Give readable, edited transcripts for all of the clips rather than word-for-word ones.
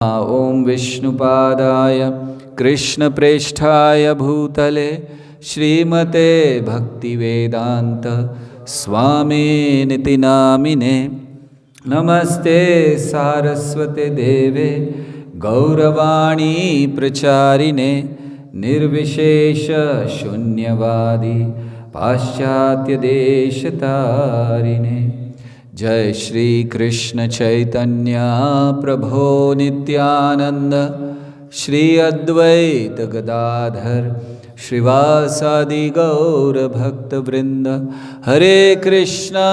ॐ विष्णुपादाय कृष्णप्रेष्ठाय भूतले श्रीमते भक्तिवेदांत स्वामिनिति नामिने। नमस्ते सारस्वते देवे गौरवाणी प्रचारिणे निर्विशेष शून्यवादी पाश्चात्य देशतारिणे। जय श्री कृष्ण चैतन्य प्रभो नित्यानंद श्री अद्वैत गदाधर श्रीवासादि गौर भक्त वृंद। हरे कृष्णा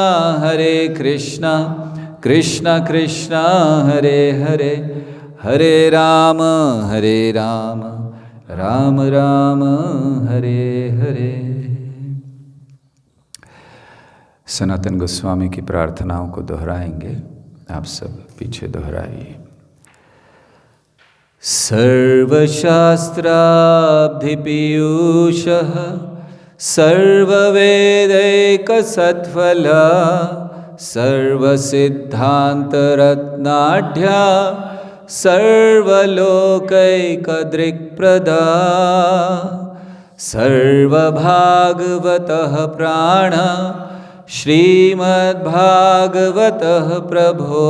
कृष्णा कृष्णा हरे हरे, हरे राम राम राम हरे हरे। सनातन गोस्वामी की प्रार्थनाओं को दोहराएंगे, आप सब पीछे दोहराइए। सर्वशास्त्राब्धिपीयूषः सर्ववेदैकसत्फला सर्वसिद्धान्तरत्नाढ्या सर्वलोकैकदृक्प्रदा सर्वभागवतः प्राण श्रीमद्भागवतः प्रभो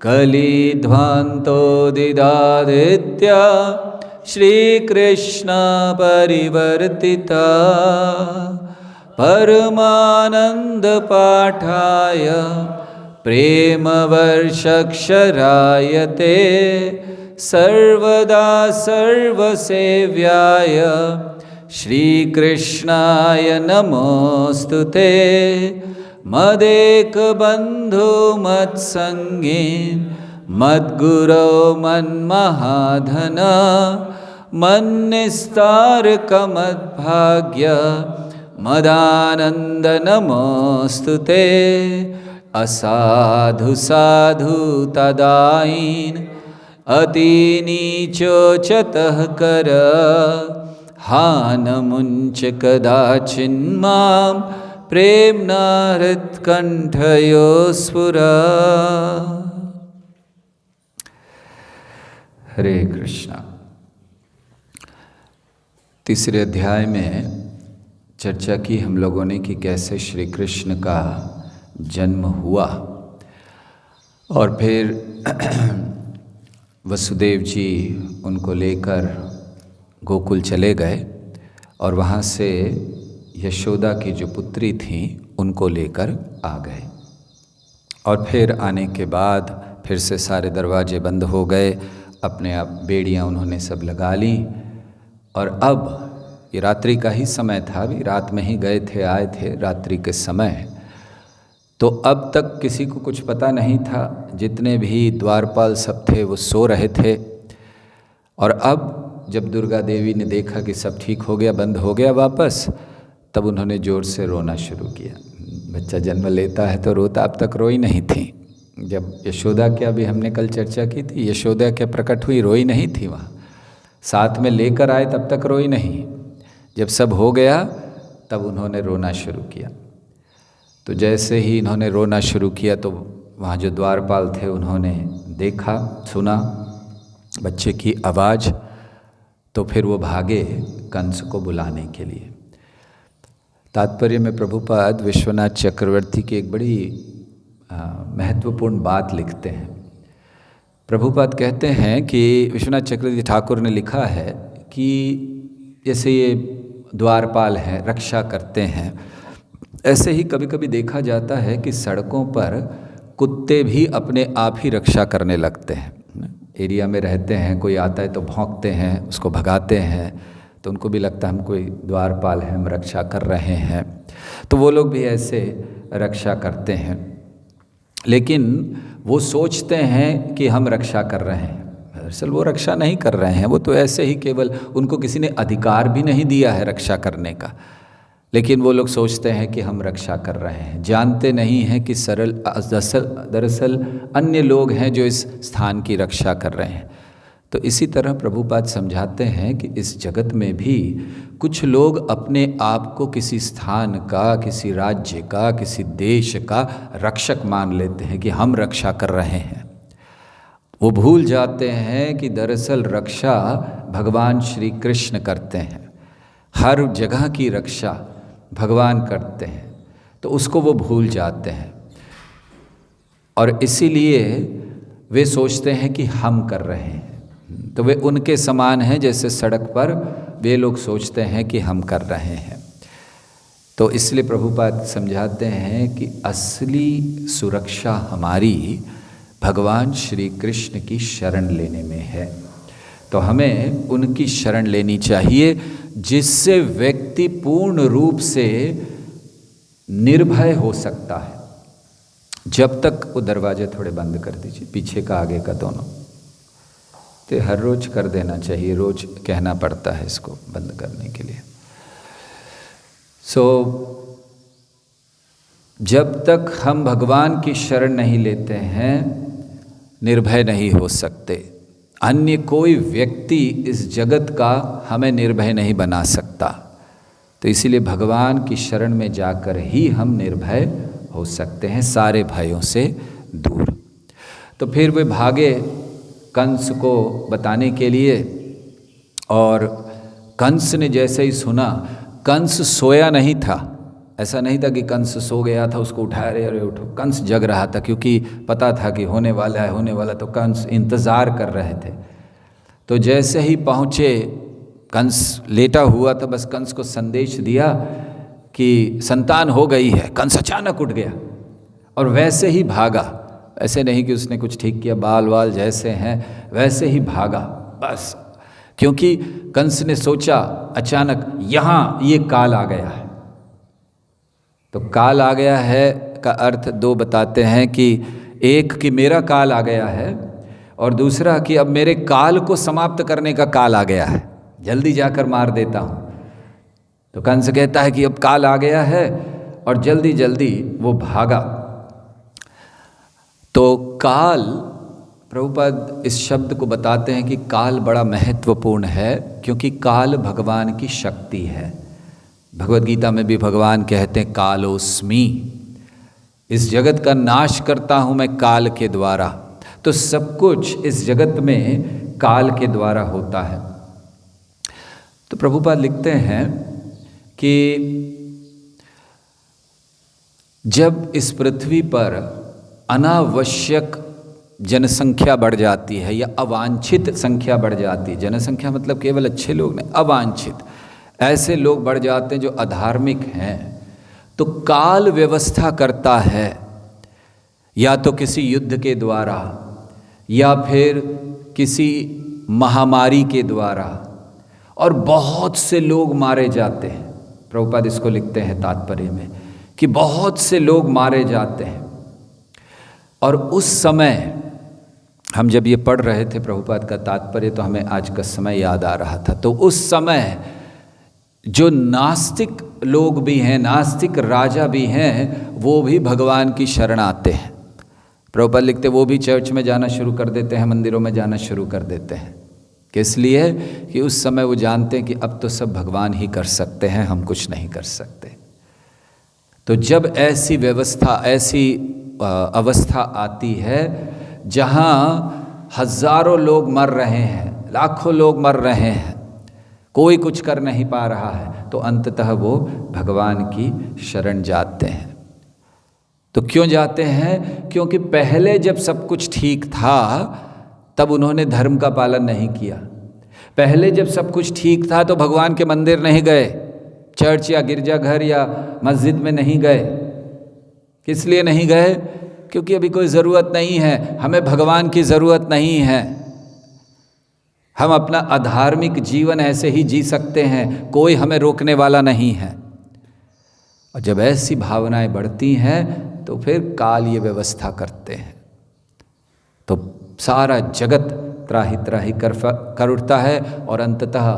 कलिध्वान्तोदिदादित्य श्रीकृष्ण परिवर्तिता परमानन्दपाठाय प्रेमवर्षक्षरायते सर्वदा सर्वसेव्याय श्रीकृष्णाय नमोऽस्तुते। मदेकबन्धो मत्सङ्गी मद्गुरो मन्महाधन मन्निस्तारकमद्भाग्य मदानन्द नमोऽस्तुते। असाधु साधु तदाईन् अतिनीचोचतः कर हानमुञ्च कदाचिन्मां प्रेम्णा हृत्कण्ठयो स्फुरा। हरे कृष्णा। तीसरे अध्याय में चर्चा की हम लोगों ने कि कैसे श्री कृष्ण का जन्म हुआ और फिर वसुदेव जी उनको लेकर गोकुल चले गए और वहाँ से यशोदा की जो पुत्री थी उनको लेकर आ गए। और फिर आने के बाद फिर से सारे दरवाजे बंद हो गए, अपने आप बेड़ियाँ उन्होंने सब लगा ली। और अब ये रात्रि का ही समय था, अभी रात में ही गए थे, आए थे रात्रि के समय। तो अब तक किसी को कुछ पता नहीं था, जितने भी द्वारपाल सब थे वो सो रहे थे। और अब जब दुर्गा देवी ने देखा कि सब ठीक हो गया, बंद हो गया वापस, तब उन्होंने ज़ोर से रोना शुरू किया। बच्चा जन्म लेता है तो रोता, अब तक रोई नहीं थी। जब यशोदा की अभी हमने कल चर्चा की थी, यशोदा क्या प्रकट हुई, रोई नहीं थी वहाँ, साथ में लेकर आए तब तक रोई नहीं। जब सब हो गया तब उन्होंने रोना शुरू किया। तो जैसे ही इन्होंने रोना शुरू किया तो वहाँ जो द्वारपाल थे उन्होंने देखा, सुना बच्चे की आवाज़, तो फिर वो भागे कंस को बुलाने के लिए। तात्पर्य में प्रभुपाद विश्वनाथ चक्रवर्ती की एक बड़ी महत्वपूर्ण बात लिखते हैं। प्रभुपाद कहते हैं कि विश्वनाथ चक्रवर्ती ठाकुर ने लिखा है कि जैसे ये द्वारपाल हैं, रक्षा करते हैं, ऐसे ही कभी कभी देखा जाता है कि सड़कों पर कुत्ते भी अपने आप ही रक्षा करने लगते हैं। एरिया में रहते हैं, कोई आता है तो भौंकते हैं, उसको भगाते हैं, तो उनको भी लगता है हम कोई द्वारपाल हैं, हम रक्षा कर रहे हैं। तो वो लोग भी ऐसे रक्षा करते हैं, लेकिन वो सोचते हैं कि हम रक्षा कर रहे हैं। दरअसल वो रक्षा नहीं कर रहे हैं, वो तो ऐसे ही केवल, उनको किसी ने अधिकार भी नहीं दिया है रक्षा करने का, लेकिन वो लोग सोचते हैं कि हम रक्षा कर रहे हैं। जानते नहीं हैं कि दरअसल अन्य लोग हैं जो इस स्थान की रक्षा कर रहे हैं। तो इसी तरह प्रभुपाद समझाते हैं कि इस जगत में भी कुछ लोग अपने आप को किसी स्थान का, किसी राज्य का, किसी देश का रक्षक मान लेते हैं कि हम रक्षा कर रहे हैं। वो भूल जाते हैं कि दरअसल रक्षा भगवान श्री कृष्ण करते हैं, हर जगह की रक्षा भगवान करते हैं, तो उसको वो भूल जाते हैं। और इसीलिए वे सोचते हैं कि हम कर रहे हैं, तो वे उनके समान हैं जैसे सड़क पर वे लोग सोचते हैं कि हम कर रहे हैं। तो इसलिए प्रभुपाद समझाते हैं कि असली सुरक्षा हमारी भगवान श्री कृष्ण की शरण लेने में है। तो हमें उनकी शरण लेनी चाहिए, जिससे व्यक्ति पूर्ण रूप से निर्भय हो सकता है। जब तक वो दरवाजे थोड़े बंद कर दीजिए, पीछे का आगे का दोनों, तो हर रोज कर देना चाहिए, रोज कहना पड़ता है इसको बंद करने के लिए। जब तक हम भगवान की शरण नहीं लेते हैं, निर्भय नहीं हो सकते। अन्य कोई व्यक्ति इस जगत का हमें निर्भय नहीं बना सकता। तो इसीलिए भगवान की शरण में जाकर ही हम निर्भय हो सकते हैं, सारे भयों से दूर। तो फिर वे भागे कंस को बताने के लिए, और कंस ने जैसे ही सुना, कंस सोया नहीं था। ऐसा नहीं था कि कंस सो गया था, उसको उठाया, अरे उठो। कंस जग रहा था, क्योंकि पता था कि होने वाला है, होने वाला। तो कंस इंतज़ार कर रहे थे। तो जैसे ही पहुँचे, कंस लेटा हुआ था, बस कंस को संदेश दिया कि संतान हो गई है। कंस अचानक उठ गया और वैसे ही भागा। ऐसे नहीं कि उसने कुछ ठीक किया, बाल वाल जैसे हैं वैसे ही भागा बस, क्योंकि कंस ने सोचा अचानक यहाँ ये काल आ गया है। तो काल आ गया है का अर्थ दो बताते हैं, कि एक कि मेरा काल आ गया है, और दूसरा कि अब मेरे काल को समाप्त करने का काल आ गया है, जल्दी जाकर मार देता हूँ। तो कंस कहता है कि अब काल आ गया है, और जल्दी जल्दी वो भागा। तो काल, प्रभुपाद इस शब्द को बताते हैं कि काल बड़ा महत्वपूर्ण है, क्योंकि काल भगवान की शक्ति है। भगवद गीता में भी भगवान कहते हैं कालोस्मि, इस जगत का नाश करता हूँ मैं काल के द्वारा। तो सब कुछ इस जगत में काल के द्वारा होता है। तो प्रभुपाद लिखते हैं कि जब इस पृथ्वी पर अनावश्यक जनसंख्या बढ़ जाती है, या अवांछित संख्या बढ़ जाती है, जनसंख्या मतलब केवल अच्छे लोग नहीं, अवांछित ऐसे लोग बढ़ जाते हैं जो अधार्मिक हैं, तो काल व्यवस्था करता है, या तो किसी युद्ध के द्वारा, या फिर किसी महामारी के द्वारा, और बहुत से लोग मारे जाते हैं। प्रभुपाद इसको लिखते हैं तात्पर्य में कि बहुत से लोग मारे जाते हैं। और उस समय हम जब ये पढ़ रहे थे प्रभुपाद का तात्पर्य, तो हमें आज का समय याद आ रहा था। तो उस समय जो नास्तिक लोग भी हैं, नास्तिक राजा भी हैं, वो भी भगवान की शरण आते हैं। प्रभुपाद लिखते वो भी चर्च में जाना शुरू कर देते हैं, मंदिरों में जाना शुरू कर देते हैं। किस लिए? कि उस समय वो जानते हैं कि अब तो सब भगवान ही कर सकते हैं, हम कुछ नहीं कर सकते। तो जब ऐसी व्यवस्था, ऐसी अवस्था आती है जहाँ हजारों लोग मर रहे हैं, लाखों लोग मर रहे हैं, कोई कुछ कर नहीं पा रहा है, तो अंततः वो भगवान की शरण जाते हैं। तो क्यों जाते हैं? क्योंकि पहले जब सब कुछ ठीक था तब उन्होंने धर्म का पालन नहीं किया। पहले जब सब कुछ ठीक था तो भगवान के मंदिर नहीं गए, चर्च या गिरजाघर या मस्जिद में नहीं गए। किस लिए नहीं गए? क्योंकि अभी कोई ज़रूरत नहीं है, हमें भगवान की ज़रूरत नहीं है, हम अपना अधार्मिक जीवन ऐसे ही जी सकते हैं, कोई हमें रोकने वाला नहीं है। और जब ऐसी भावनाएं बढ़ती हैं तो फिर काल ये व्यवस्था करते हैं, तो सारा जगत त्राही त्राही कर उठता है और अंततः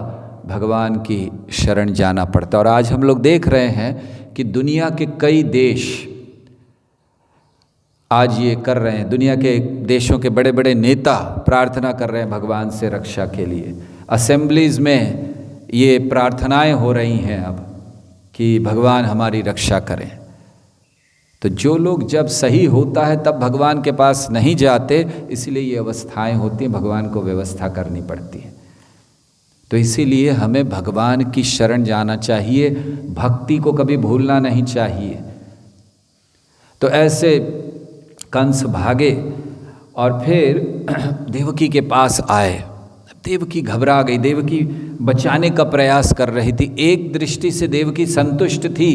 भगवान की शरण जाना पड़ता है। और आज हम लोग देख रहे हैं कि दुनिया के कई देश आज ये कर रहे हैं, दुनिया के देशों के बड़े बड़े नेता प्रार्थना कर रहे हैं भगवान से रक्षा के लिए। असेंबलीज़ में ये प्रार्थनाएं हो रही हैं अब कि भगवान हमारी रक्षा करें। तो जो लोग जब सही होता है तब भगवान के पास नहीं जाते, इसलिए ये अवस्थाएं होती हैं, भगवान को व्यवस्था करनी पड़ती है। तो इसीलिए हमें भगवान की शरण जाना चाहिए, भक्ति को कभी भूलना नहीं चाहिए। तो ऐसे कंस भागे और फिर देवकी के पास आए। देवकी घबरा गई, देवकी बचाने का प्रयास कर रही थी। एक दृष्टि से देवकी संतुष्ट थी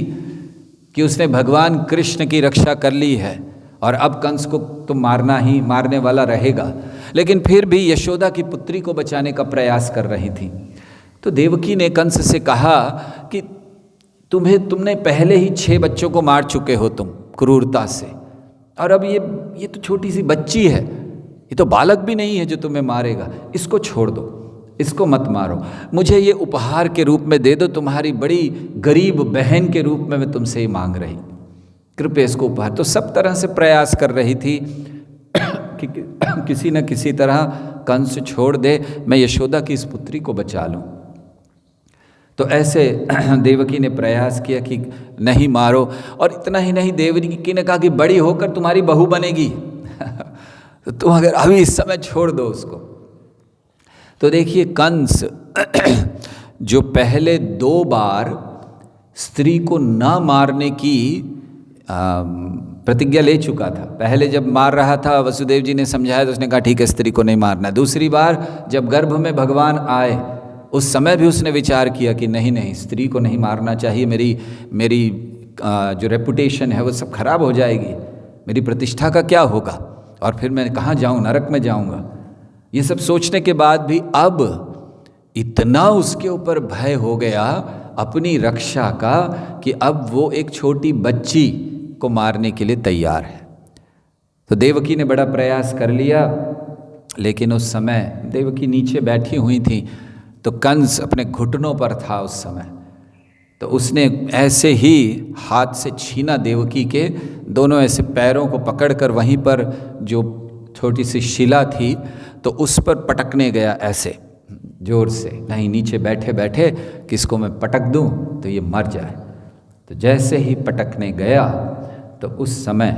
कि उसने भगवान कृष्ण की रक्षा कर ली है और अब कंस को तो मारने वाला रहेगा, लेकिन फिर भी यशोदा की पुत्री को बचाने का प्रयास कर रही थी। तो देवकी ने कंस से कहा कि तुमने पहले ही 6 बच्चों को मार चुके हो तुम क्रूरता से, और अब ये तो छोटी सी बच्ची है, ये तो बालक भी नहीं है जो तुम्हें मारेगा, इसको छोड़ दो, इसको मत मारो, मुझे ये उपहार के रूप में दे दो, तुम्हारी बड़ी गरीब बहन के रूप में मैं तुमसे ही मांग रही, कृपया इसको उपहार। तो सब तरह से प्रयास कर रही थी कि किसी न किसी तरह कंस छोड़ दे, मैं यशोदा की इस पुत्री को बचा लूं। तो ऐसे देवकी ने प्रयास किया कि नहीं मारो, और इतना ही नहीं, देवकी ने कहा कि बड़ी होकर तुम्हारी बहू बनेगी तो तुम अगर अभी इस समय छोड़ दो उसको। तो देखिए कंस जो पहले 2 बार स्त्री को न मारने की प्रतिज्ञा ले चुका था। पहले जब मार रहा था, वसुदेव जी ने समझाया तो उसने कहा ठीक है, स्त्री को नहीं मारना। दूसरी बार जब गर्भ में भगवान आए, उस समय भी उसने विचार किया कि नहीं, स्त्री को नहीं मारना चाहिए, मेरी जो रेपुटेशन है वो सब खराब हो जाएगी, मेरी प्रतिष्ठा का क्या होगा, और फिर मैं कहाँ जाऊँ, नरक में जाऊँगा। ये सब सोचने के बाद भी अब इतना उसके ऊपर भय हो गया अपनी रक्षा का कि अब वो एक छोटी बच्ची को मारने के लिए तैयार है। तो देवकी ने बड़ा प्रयास कर लिया, लेकिन उस समय देवकी नीचे बैठी हुई थी, तो कंस अपने घुटनों पर था उस समय। तो उसने ऐसे ही हाथ से छीना देवकी के, दोनों ऐसे पैरों को पकड़कर वहीं पर जो छोटी सी शिला थी तो उस पर पटकने गया ऐसे जोर से, नहीं नीचे बैठे बैठे किसको मैं पटक दूं तो ये मर जाए। तो जैसे ही पटकने गया तो उस समय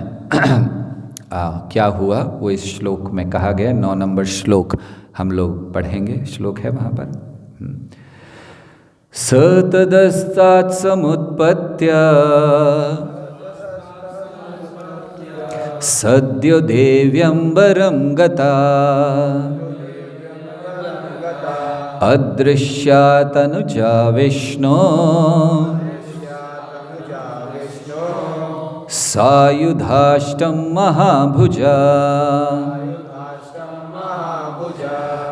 क्या हुआ वो इस श्लोक में कहा गया। 9 नंबर श्लोक हम लोग पढ़ेंगे, श्लोक है वहाँ पर। स तदस्तात् समुत्पत्य सद्यो देव्यंबरं गता अदृश्या तनुजा विष्णो सायुधाष्टं महाभुजा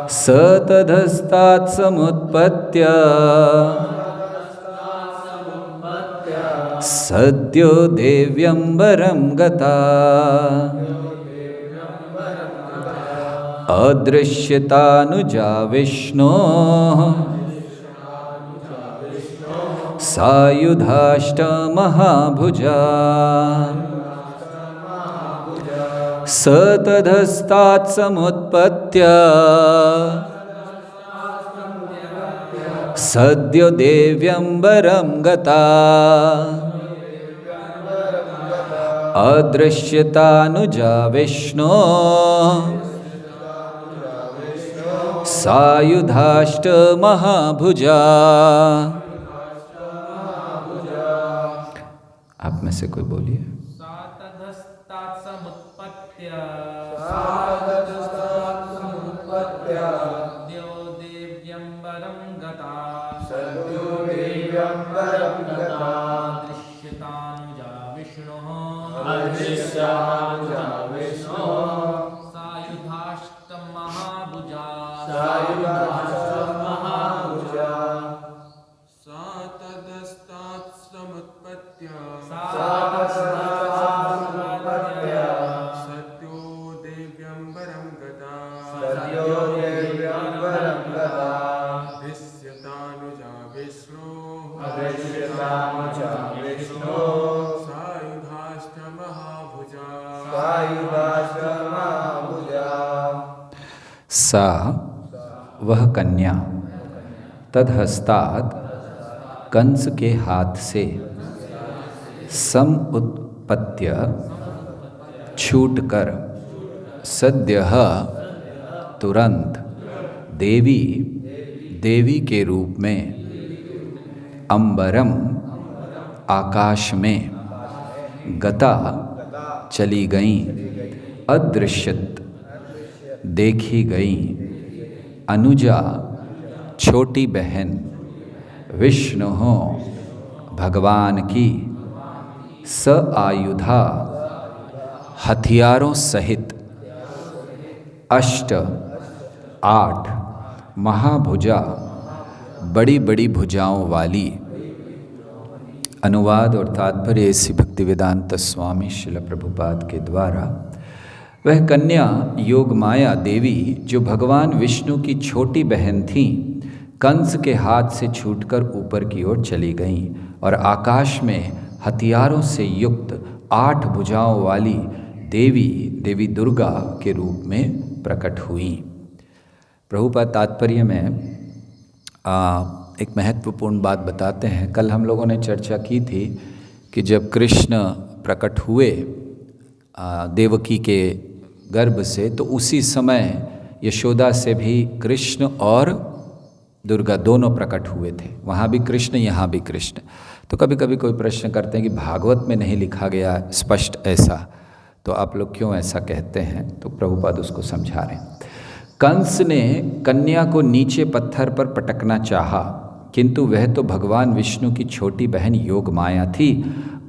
स तदस्तात् समुत्पत्य सद्यो देव्यंबरं गता अदृश्यतानुजा विष्णोः सायुधाष्टमहाभुजा स तदस्तात् समुत्पत्य सद्यो देव्यंबरं गता अदृश्यतानुजा विष्णोः सायुधाष्टमहाभुजा। आप में से कोई बोलिए। सा वह कन्या तदहस्तात् कंस के हाथ से पत्य छूटकर सद्यः तुरंत देवी देवी के रूप में अंबरम आकाश में गता चली गईं अदृश्यत देखी गईं अनुजा छोटी बहन विष्णु भगवान की स आयुधा हथियारों सहित अष्ट 8 महाभुजा बड़ी बड़ी भुजाओं वाली। अनुवाद और तात्पर्य इसी भक्तिवेदांत स्वामी श्रील प्रभुपाद के द्वारा। वह कन्या योगमाया देवी जो भगवान विष्णु की छोटी बहन थीं, कंस के हाथ से छूटकर ऊपर की ओर चली गईं और आकाश में हथियारों से युक्त 8 भुजाओं वाली देवी दुर्गा के रूप में प्रकट हुईं। प्रभुपाद तात्पर्य में एक महत्वपूर्ण बात बताते हैं। कल हम लोगों ने चर्चा की थी कि जब कृष्ण प्रकट हुए देवकी के गर्भ से, तो उसी समय यशोदा से भी कृष्ण और दुर्गा दोनों प्रकट हुए थे। वहाँ भी कृष्ण, यहाँ भी कृष्ण। तो कभी कभी कोई प्रश्न करते हैं कि भागवत में नहीं लिखा गया स्पष्ट ऐसा, तो आप लोग क्यों ऐसा कहते हैं? तो प्रभुपाद उसको समझा रहे हैं। कंस ने कन्या को नीचे पत्थर पर पटकना चाहा, किंतु वह तो भगवान विष्णु की छोटी बहन योगमाया थी,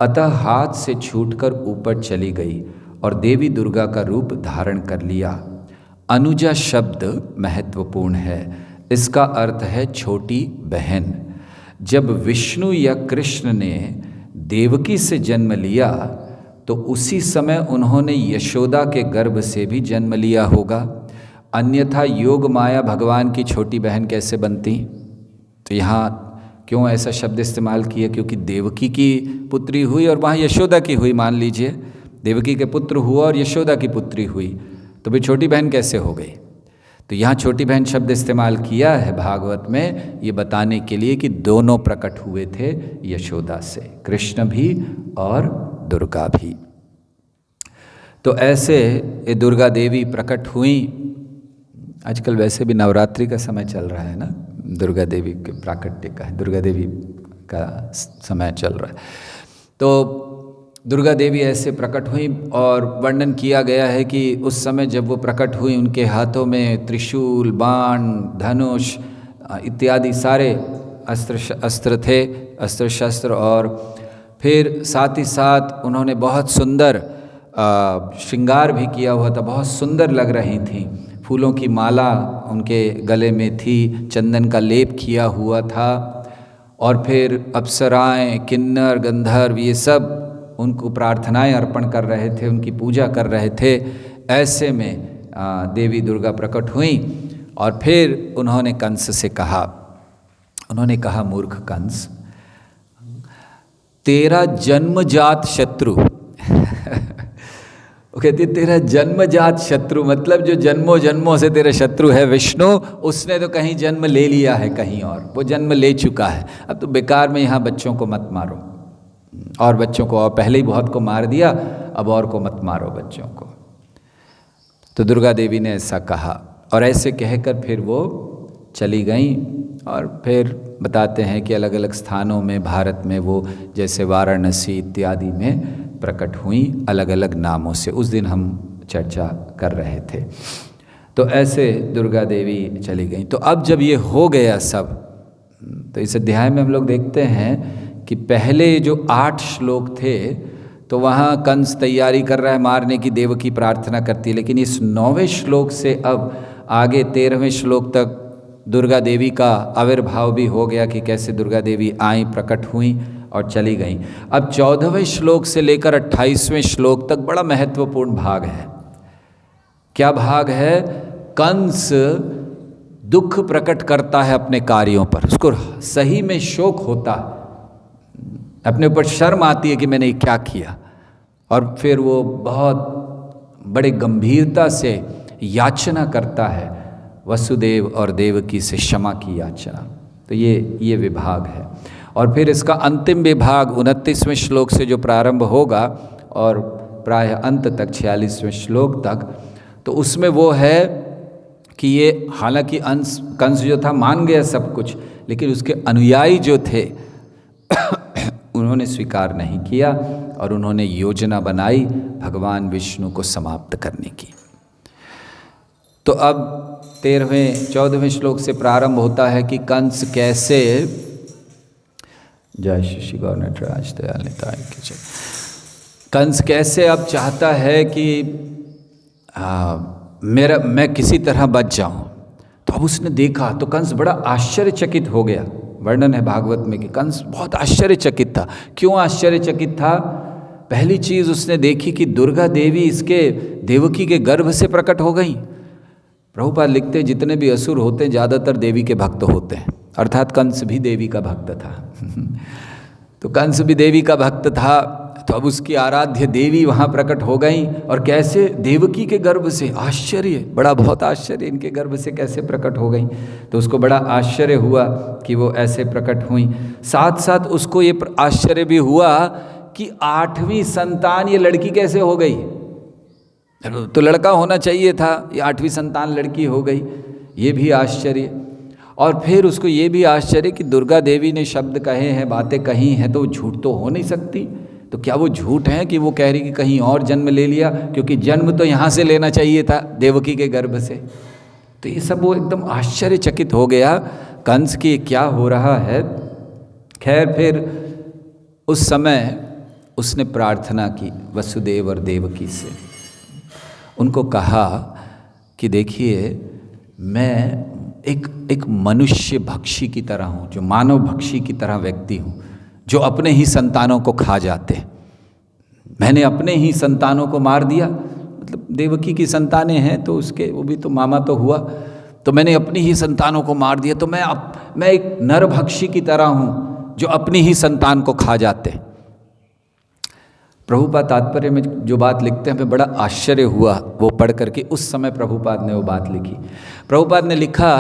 अतः हाथ से छूटकर ऊपर चली गई और देवी दुर्गा का रूप धारण कर लिया। अनुजा शब्द महत्वपूर्ण है। इसका अर्थ है छोटी बहन। जब विष्णु या कृष्ण ने देवकी से जन्म लिया तो उसी समय उन्होंने यशोदा के गर्भ से भी जन्म लिया होगा, अन्यथा योग माया भगवान की छोटी बहन कैसे बनती? तो यहाँ क्यों ऐसा शब्द इस्तेमाल किया? क्योंकि देवकी की पुत्री हुई और वहाँ यशोदा की हुई। मान लीजिए देवकी के पुत्र हुआ और यशोदा की पुत्री हुई, तो भी छोटी बहन कैसे हो गई? तो यहाँ छोटी बहन शब्द इस्तेमाल किया है भागवत में ये बताने के लिए कि दोनों प्रकट हुए थे यशोदा से, कृष्ण भी और दुर्गा भी। तो ऐसे ये दुर्गा देवी प्रकट हुई। आजकल वैसे भी नवरात्रि का समय चल रहा है ना, दुर्गा देवी के प्राकट्य का, दुर्गा देवी का समय चल रहा है। तो दुर्गा देवी ऐसे प्रकट हुई और वर्णन किया गया है कि उस समय जब वो प्रकट हुई उनके हाथों में त्रिशूल, बाण, धनुष इत्यादि सारे अस्त्र थे, अस्त्र शस्त्र, और फिर साथ ही साथ उन्होंने बहुत सुंदर श्रृंगार भी किया हुआ था, बहुत सुंदर लग रही थी। फूलों की माला उनके गले में थी, चंदन का लेप किया हुआ था, और फिर अप्सराएं, किन्नर, गंधर्व ये सब उनको प्रार्थनाएं अर्पण कर रहे थे, उनकी पूजा कर रहे थे। ऐसे में देवी दुर्गा प्रकट हुई और फिर उन्होंने कंस से कहा, उन्होंने कहा, मूर्ख कंस, तेरा जन्मजात शत्रु वो कहती तेरा जन्मजात शत्रु मतलब जो जन्मों जन्मों से तेरा शत्रु है विष्णु, उसने तो कहीं जन्म ले लिया है, कहीं और वो जन्म ले चुका है। अब तो बेकार में यहाँ बच्चों को मत मारो, और बच्चों को, और पहले ही बहुत को मार दिया, अब और को मत मारो बच्चों को। तो दुर्गा देवी ने ऐसा कहा और ऐसे कहकर फिर वो चली गईं। और फिर बताते हैं कि अलग अलग स्थानों में भारत में वो जैसे वाराणसी इत्यादि में प्रकट हुई अलग अलग नामों से। उस दिन हम चर्चा कर रहे थे। तो ऐसे दुर्गा देवी चली गई। तो अब जब ये हो गया सब, तो इस अध्याय में हम लोग देखते हैं कि पहले जो 8 श्लोक थे तो वहाँ कंस तैयारी कर रहा है मारने की, देव की प्रार्थना करती है। लेकिन इस 9वें श्लोक से अब आगे 13वें श्लोक तक दुर्गा देवी का आविर्भाव भी हो गया कि कैसे दुर्गा देवी आई, प्रकट हुई और चली गई। अब 14वें श्लोक से लेकर 28वें श्लोक तक बड़ा महत्वपूर्ण भाग है। क्या भाग है? कंस दुख प्रकट करता है अपने कार्यों पर, उसको सही में शोक होता है, अपने ऊपर शर्म आती है कि मैंने क्या किया, और फिर वो बहुत बड़े गंभीरता से याचना करता है वसुदेव और देवकी से क्षमा की याचना। तो ये विभाग है। और फिर इसका अंतिम विभाग 29वें श्लोक से जो प्रारंभ होगा और प्राय अंत तक 46वें श्लोक तक, तो उसमें वो है कि ये हालांकि कंस जो था मान गया सब कुछ, लेकिन उसके अनुयायी जो थे उन्होंने स्वीकार नहीं किया और उन्होंने योजना बनाई भगवान विष्णु को समाप्त करने की। तो अब 14वें श्लोक से प्रारंभ होता है कि कंस कैसे, जय श्री गौर नटराज दयाल निताय की जय, कंस कैसे अब चाहता है कि मैं किसी तरह बच जाऊं। तो अब उसने देखा तो कंस बड़ा आश्चर्यचकित हो गया। वर्णन है भागवत में कि कंस बहुत आश्चर्यचकित था। क्यों आश्चर्यचकित था? पहली चीज उसने देखी कि दुर्गा देवी इसके देवकी के गर्भ से प्रकट हो गई। प्रभुपाद लिखते हैं जितने भी असुर होते हैं ज़्यादातर देवी के भक्त होते हैं, अर्थात कंस भी देवी का भक्त था। तो कंस भी देवी का भक्त था, तो अब उसकी आराध्य देवी वहाँ प्रकट हो गई। और कैसे? देवकी के गर्भ से। आश्चर्य, बड़ा बहुत आश्चर्य, इनके गर्भ से कैसे प्रकट हो गई। तो उसको बड़ा आश्चर्य हुआ कि वो ऐसे प्रकट हुई। साथ साथ उसको ये आश्चर्य भी हुआ कि 8वीं संतान ये लड़की कैसे हो गई। तो लड़का होना चाहिए था, ये 8वीं संतान लड़की हो गई, ये भी आश्चर्य। और फिर उसको ये भी आश्चर्य कि दुर्गा देवी ने शब्द कहे हैं, बातें कही हैं, तो झूठ तो हो नहीं सकती। तो क्या वो झूठ है कि वो कह रही कि कहीं और जन्म ले लिया, क्योंकि जन्म तो यहाँ से लेना चाहिए था देवकी के गर्भ से। तो ये सब वो एकदम आश्चर्यचकित हो गया कंस की क्या हो रहा है। खैर फिर उस समय उसने प्रार्थना की वसुदेव और देवकी से, उनको कहा कि देखिए मैं एक मनुष्य भक्षी की तरह हूँ, जो मानव भक्षी की तरह व्यक्ति हूँ, जो अपने ही संतानों को खा जाते। मैंने अपने ही संतानों को मार दिया, मतलब देवकी की संतानें हैं तो उसके वो भी तो मामा तो हुआ, तो मैंने अपनी ही संतानों को मार दिया। तो मैं एक नरभक्षी की तरह हूँ जो अपनी ही संतान को खा जाते। प्रभुपाद तात्पर्य में जो बात लिखते हैं हमें बड़ा आश्चर्य हुआ वो पढ़ करके। उस समय प्रभुपाद ने वो बात लिखी। प्रभुपाद ने लिखा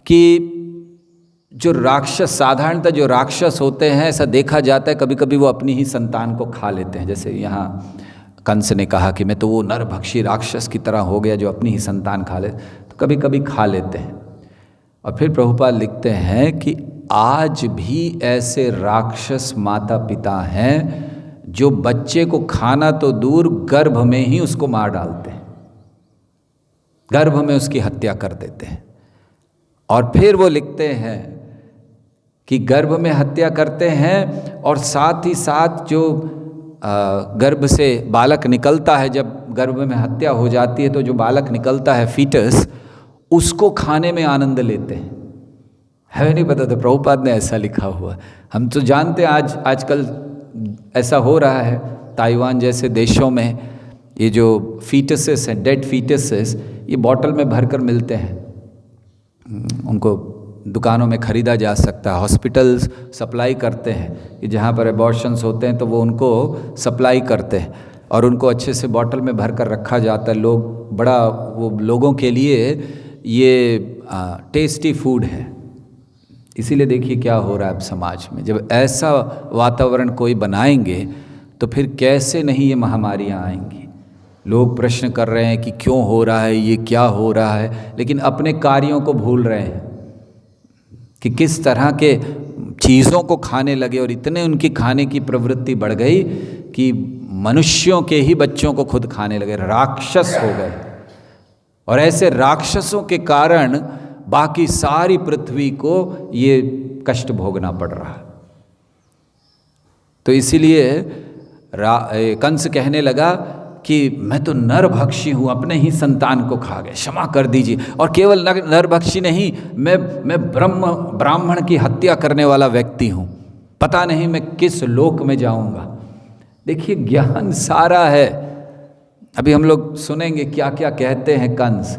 कि जो राक्षस, साधारणतः जो राक्षस होते हैं, ऐसा देखा जाता है कभी कभी वो अपनी ही संतान को खा लेते हैं। जैसे यहाँ कंस ने कहा कि मैं तो वो नरभक्षी राक्षस की तरह हो गया जो अपनी ही संतान खा ले, तो कभी कभी खा लेते हैं। और फिर प्रभुपाद लिखते हैं कि आज भी ऐसे राक्षस माता पिता हैं जो बच्चे को खाना तो दूर, गर्भ में ही उसको मार डालते हैं, गर्भ में उसकी हत्या कर देते हैं। और फिर वो लिखते हैं कि गर्भ में हत्या करते हैं और साथ ही साथ जो गर्भ से बालक निकलता है, जब गर्भ में हत्या हो जाती है तो जो बालक निकलता है फीटस, उसको खाने में आनंद लेते हैं। हमें नहीं पता था प्रभुपाद ने ऐसा लिखा हुआ। हम तो जानते हैं आजकल ऐसा हो रहा है। ताइवान जैसे देशों में ये जो फीटसेस हैं, डेड फीटसेस, ये बॉटल में भरकर मिलते हैं, उनको दुकानों में ख़रीदा जा सकता है। हॉस्पिटल्स सप्लाई करते हैं कि जहाँ पर एबॉर्शंस होते हैं तो वो उनको सप्लाई करते हैं और उनको अच्छे से बॉटल में भर कर रखा जाता है। लोग बड़ा, वो लोगों के लिए ये टेस्टी फूड है। इसीलिए देखिए क्या हो रहा है अब समाज में। जब ऐसा वातावरण कोई बनाएंगे तो फिर कैसे नहीं ये महामारियाँ आएंगी। लोग प्रश्न कर रहे हैं कि क्यों हो रहा है ये, क्या हो रहा है, लेकिन अपने कार्यों को भूल रहे हैं कि किस तरह के चीज़ों को खाने लगे और इतने उनकी खाने की प्रवृत्ति बढ़ गई कि मनुष्यों के ही बच्चों को खुद खाने लगे, राक्षस हो गए। और ऐसे राक्षसों के कारण बाकी सारी पृथ्वी को ये कष्ट भोगना पड़ रहा है। तो इसीलिए कंस कहने लगा कि मैं तो नरभक्षी हूँ, अपने ही संतान को खा गए, क्षमा कर दीजिए। और केवल नरभक्षी नहीं, मैं ब्राह्मण की हत्या करने वाला व्यक्ति हूँ, पता नहीं मैं किस लोक में जाऊँगा। देखिए ज्ञान सारा है। अभी हम लोग सुनेंगे क्या क्या कहते हैं कंस।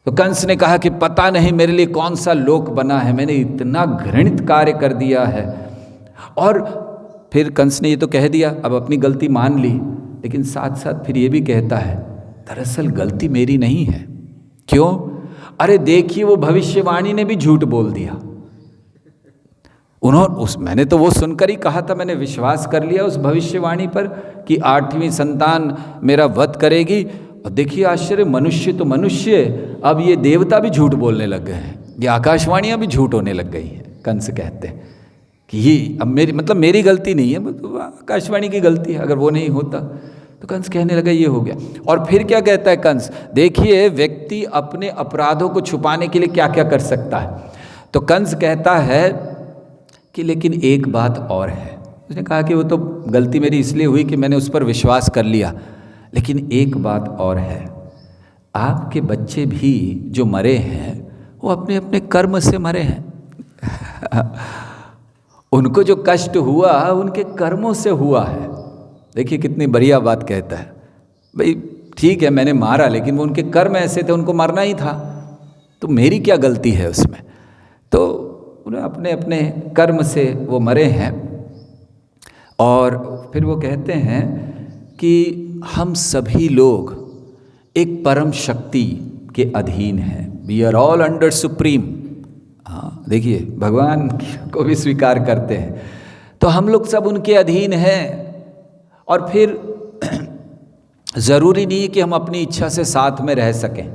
तो कंस ने कहा कि पता नहीं मेरे लिए कौन सा लोक बना है, मैंने इतना घृणित कार्य कर दिया है। और फिर कंस ने ये तो कह दिया, अब अपनी गलती मान ली, लेकिन साथ साथ फिर ये भी कहता है दरअसल गलती मेरी नहीं है। क्यों? अरे देखिए वो भविष्यवाणी ने भी झूठ बोल दिया। मैंने तो वो सुनकर ही कहा था, मैंने विश्वास कर लिया उस भविष्यवाणी पर कि 8वीं संतान मेरा वध करेगी। और देखिए आश्चर्य, मनुष्य तो मनुष्य, अब ये देवता भी झूठ बोलने लग गए हैं, ये आकाशवाणियाँ भी झूठ होने लग गई हैं। कंस कहते हैं कि ये अब मेरी गलती नहीं है, मतलब आकाशवाणी की गलती है, अगर वो नहीं होता। तो कंस कहने लगा ये हो गया। और फिर क्या कहता है कंस, देखिए व्यक्ति अपने अपराधों को छुपाने के लिए क्या क्या कर सकता है। तो कंस कहता है कि लेकिन एक बात और है। उसने कहा कि वो तो गलती मेरी इसलिए हुई कि मैंने उस पर विश्वास कर लिया, लेकिन एक बात और है, आपके बच्चे भी जो मरे हैं वो अपने अपने कर्म से मरे हैं। उनको जो कष्ट हुआ उनके कर्मों से हुआ है। देखिए कितनी बढ़िया बात कहता है। भाई ठीक है मैंने मारा, लेकिन वो उनके कर्म ऐसे थे, उनको मरना ही था, तो मेरी क्या गलती है उसमें। तो उन्हें अपने अपने कर्म से वो मरे हैं। और फिर वो कहते हैं कि हम सभी लोग एक परम शक्ति के अधीन हैं, we are all under supreme. हाँ देखिए भगवान को भी स्वीकार करते हैं, तो हम लोग सब उनके अधीन हैं। और फिर ज़रूरी नहीं है कि हम अपनी इच्छा से साथ में रह सकें।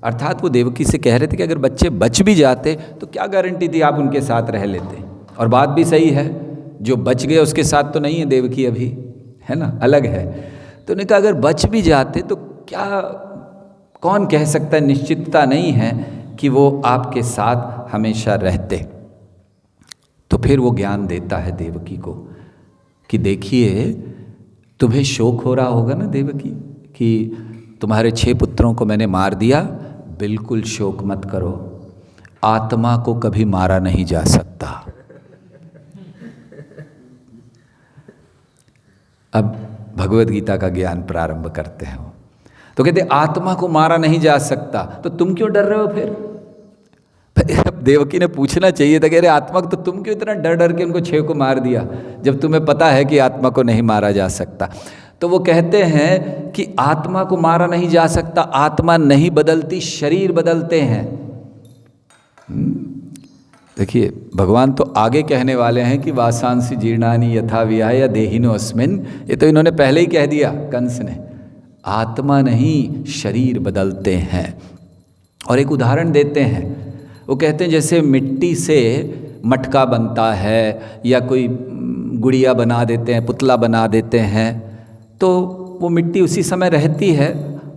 अर्थात वो देवकी से कह रहे थे कि अगर बच्चे बच भी जाते तो क्या गारंटी थी आप उनके साथ रह लेते। और बात भी सही है, जो बच गए उसके साथ तो नहीं है देवकी अभी, है ना, अलग है। तो उन्होंने कहा अगर बच भी जाते तो क्या, कौन कह सकता है, निश्चितता नहीं है कि वो आपके साथ हमेशा रहते। तो फिर वो ज्ञान देता है देवकी को कि देखिए तुम्हें शोक हो रहा होगा ना देवकी कि तुम्हारे 6 पुत्रों को मैंने मार दिया, बिल्कुल शोक मत करो, आत्मा को कभी मारा नहीं जा सकता। अब भगवत गीता का ज्ञान प्रारंभ करते हैं वो। तो कहते आत्मा को मारा नहीं जा सकता, तो तुम क्यों डर रहे हो फिर। देवकी ने पूछना चाहिए था कि अरे आत्मा तो तुम क्यों इतना डर डर के उनको 6 को मार दिया, जब तुम्हें पता है कि आत्मा को नहीं मारा जा सकता। तो वो कहते हैं कि आत्मा को मारा नहीं जा सकता, आत्मा नहीं बदलती, शरीर बदलते हैं। देखिए भगवान तो आगे कहने वाले हैं कि वासांसी जीर्णानि यथा विहाय देहिनो अस्मिन्, ये तो इन्होंने पहले ही कह दिया कंस ने, आत्मा नहीं शरीर बदलते हैं। और एक उदाहरण देते हैं, वो कहते हैं जैसे मिट्टी से मटका बनता है या कोई गुड़िया बना देते हैं, पुतला बना देते हैं, तो वो मिट्टी उसी समय रहती है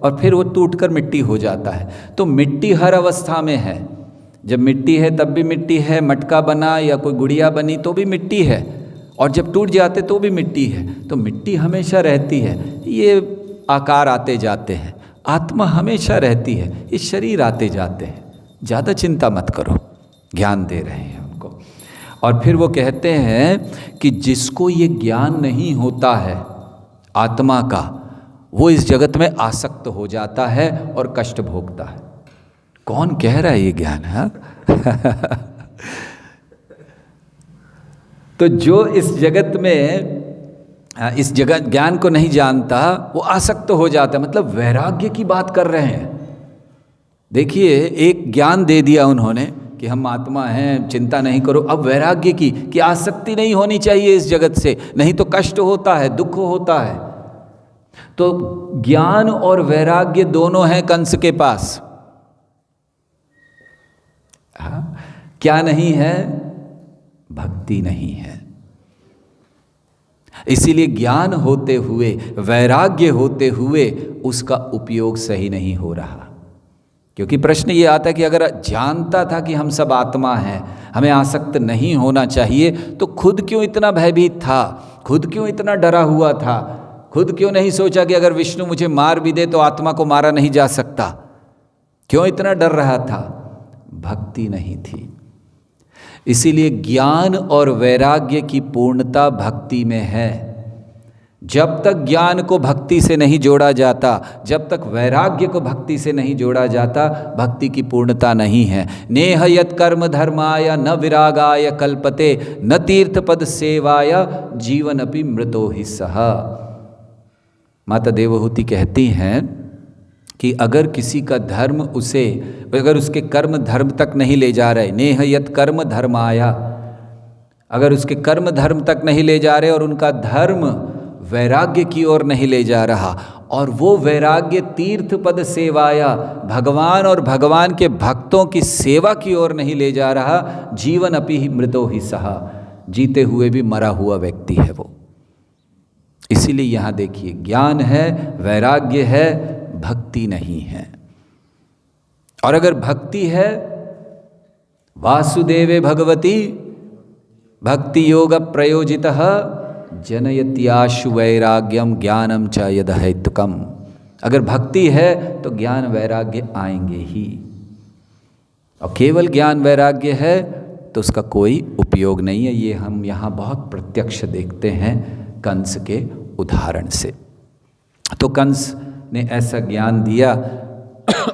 और फिर वो टूटकर मिट्टी हो जाता है। तो मिट्टी हर अवस्था में है, जब मिट्टी है तब भी मिट्टी है, मटका बना या कोई गुड़िया बनी तो भी मिट्टी है, और जब टूट जाते तो भी मिट्टी है। तो मिट्टी हमेशा रहती है, ये आकार आते जाते हैं। आत्मा हमेशा रहती है, ये शरीर आते जाते हैं। ज़्यादा चिंता मत करो, ज्ञान दे रहे हैं उनको। और फिर वो कहते हैं कि जिसको ये ज्ञान नहीं होता है आत्मा का, वो इस जगत में आसक्त हो जाता है और कष्ट भोगता है। कौन कह रहा है ये ज्ञान है? तो जो इस जगत में इस जगत ज्ञान को नहीं जानता वो आसक्त हो जाता है, मतलब वैराग्य की बात कर रहे हैं। देखिए एक ज्ञान दे दिया उन्होंने कि हम आत्मा हैं, चिंता नहीं करो। अब वैराग्य की कि आसक्ति नहीं होनी चाहिए इस जगत से, नहीं तो कष्ट होता है, दुख होता है। तो ज्ञान और वैराग्य दोनों हैं कंस के पास। हाँ, क्या नहीं है? भक्ति नहीं है। इसीलिए ज्ञान होते हुए, वैराग्य होते हुए उसका उपयोग सही नहीं हो रहा। क्योंकि प्रश्न ये आता है कि अगर जानता था कि हम सब आत्मा हैं, हमें आसक्त नहीं होना चाहिए, तो खुद क्यों इतना भयभीत था, खुद क्यों इतना डरा हुआ था, खुद क्यों नहीं सोचा कि अगर विष्णु मुझे मार भी दे तो आत्मा को मारा नहीं जा सकता, क्यों इतना डर रहा था? भक्ति नहीं थी। इसीलिए ज्ञान और वैराग्य की पूर्णता भक्ति में है। जब तक ज्ञान को भक्ति से नहीं जोड़ा जाता, जब तक वैराग्य को भक्ति से नहीं जोड़ा जाता, भक्ति की पूर्णता नहीं है। नेह यत् कर्म धर्माय न विरागाय कल्पते, न तीर्थ पद सेवाय जीवनपि मृतो हि सह। माता देवहूति कहती हैं कि अगर किसी का धर्म उसे, अगर उसके कर्म धर्म तक नहीं ले जा रहे, नेह यत् कर्म धर्माया, अगर उसके कर्म धर्म तक नहीं ले जा रहे और उनका धर्म वैराग्य की ओर नहीं ले जा रहा, और वो वैराग्य तीर्थ पद सेवाया, भगवान और भगवान के भक्तों की सेवा की ओर नहीं ले जा रहा, जीवन अपि ही मृतो ही सहा, जीते हुए भी मरा हुआ व्यक्ति है वो। इसीलिए यहाँ देखिए, ज्ञान है, वैराग्य है, भक्ति नहीं है। और अगर भक्ति है, वासुदेवे भगवती भक्ति योग प्रयोजितः जनयत्याशु वैराग्यम ज्ञानम च यदहैतुकम। अगर भक्ति है तो ज्ञान वैराग्य आएंगे ही, और केवल ज्ञान वैराग्य है तो उसका कोई उपयोग नहीं है। ये हम यहाँ बहुत प्रत्यक्ष देखते हैं कंस के उदाहरण से। तो कंस ने ऐसा ज्ञान दिया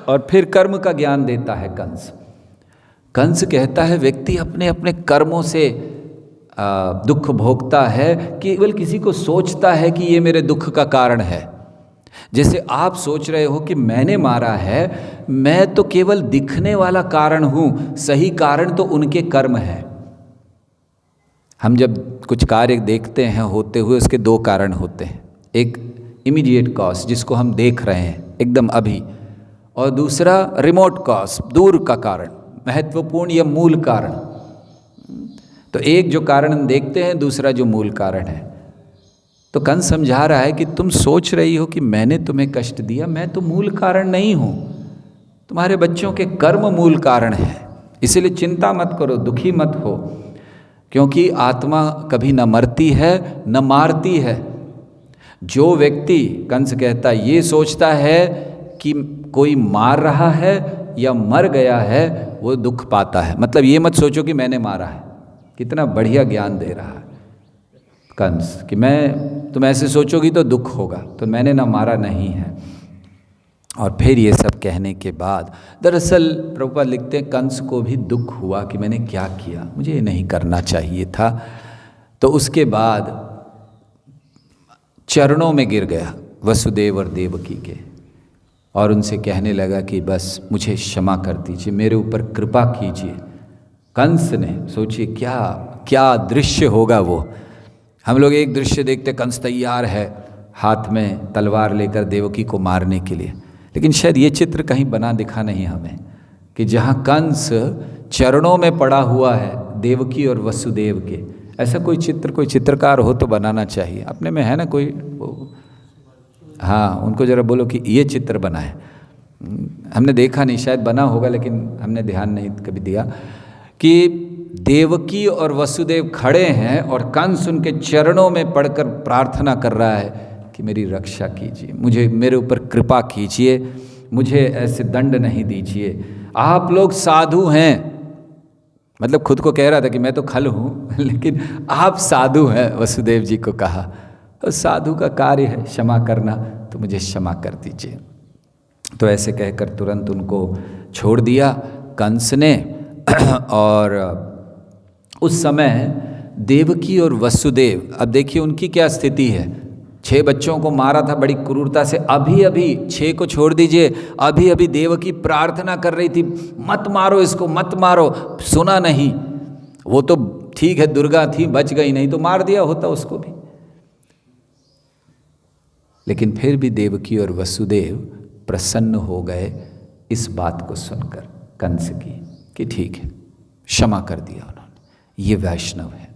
और फिर कर्म का ज्ञान देता है कंस। कंस कहता है व्यक्ति अपने अपने कर्मों से दुख भोगता है, केवल किसी को सोचता है कि ये मेरे दुख का कारण है। जैसे आप सोच रहे हो कि मैंने मारा है, मैं तो केवल दिखने वाला कारण हूँ, सही कारण तो उनके कर्म है। हम जब कुछ कार्य देखते हैं होते हुए, उसके दो कारण होते हैं, एक इमीडिएट कॉज जिसको हम देख रहे हैं एकदम अभी, और दूसरा रिमोट कॉज, दूर का कारण, महत्वपूर्ण या मूल कारण। तो एक जो कारण हम देखते हैं, दूसरा जो मूल कारण है। तो कंस समझा रहा है कि तुम सोच रही हो कि मैंने तुम्हें कष्ट दिया, मैं तो मूल कारण नहीं हूँ, तुम्हारे बच्चों के कर्म मूल कारण है। इसलिए चिंता मत करो, दुखी मत हो, क्योंकि आत्मा कभी न मरती है न मारती है। जो व्यक्ति, कंस कहता है, ये सोचता है कि कोई मार रहा है या मर गया है, वो दुख पाता है। मतलब ये मत सोचो कि मैंने मारा है। कितना बढ़िया ज्ञान दे रहा है कंस कि तुम ऐसे सोचोगी तो दुख होगा, तो मैंने ना मारा नहीं है। और फिर ये सब कहने के बाद दरअसल प्रभुपाद लिखते हैं कंस को भी दुख हुआ कि मैंने क्या किया, मुझे ये नहीं करना चाहिए था। तो उसके बाद चरणों में गिर गया वसुदेव और देवकी के, और उनसे कहने लगा कि बस मुझे क्षमा कर दीजिए, मेरे ऊपर कृपा कीजिए। कंस ने, सोचिए क्या क्या दृश्य होगा वो। हम लोग एक दृश्य देखते, कंस तैयार है हाथ में तलवार लेकर देवकी को मारने के लिए, लेकिन शायद ये चित्र कहीं बना दिखा नहीं हमें कि जहाँ कंस चरणों में पड़ा हुआ है देवकी और वसुदेव के। ऐसा कोई चित्र, कोई चित्रकार हो तो बनाना चाहिए। अपने में है ना कोई? हाँ, उनको जरा बोलो कि ये चित्र बनाए। हमने देखा नहीं, शायद बना होगा लेकिन हमने ध्यान नहीं कभी दिया कि देवकी और वसुदेव खड़े हैं और कंस उनके चरणों में पड़कर प्रार्थना कर रहा है कि मेरी रक्षा कीजिए, मेरे ऊपर कृपा कीजिए, मुझे ऐसे दंड नहीं दीजिए। आप लोग साधु हैं, मतलब खुद को कह रहा था कि मैं तो खल हूँ, लेकिन आप साधु हैं, वसुदेव जी को कहा। तो साधु का कार्य है क्षमा करना, तो मुझे क्षमा कर दीजिए। तो ऐसे कहकर तुरंत उनको छोड़ दिया कंस ने। और उस समय देवकी और वसुदेव, अब देखिए उनकी क्या स्थिति है। 6 बच्चों को मारा था बड़ी क्रूरता से, अभी अभी 6 को छोड़ दीजिए, अभी अभी देवकी प्रार्थना कर रही थी मत मारो इसको, मत मारो, सुना नहीं। वो तो ठीक है दुर्गा थी, बच गई, नहीं तो मार दिया होता उसको भी। लेकिन फिर भी देवकी और वसुदेव प्रसन्न हो गए इस बात को सुनकर कंस की कि ठीक है, क्षमा कर दिया उन्होंने। ये वैष्णव है।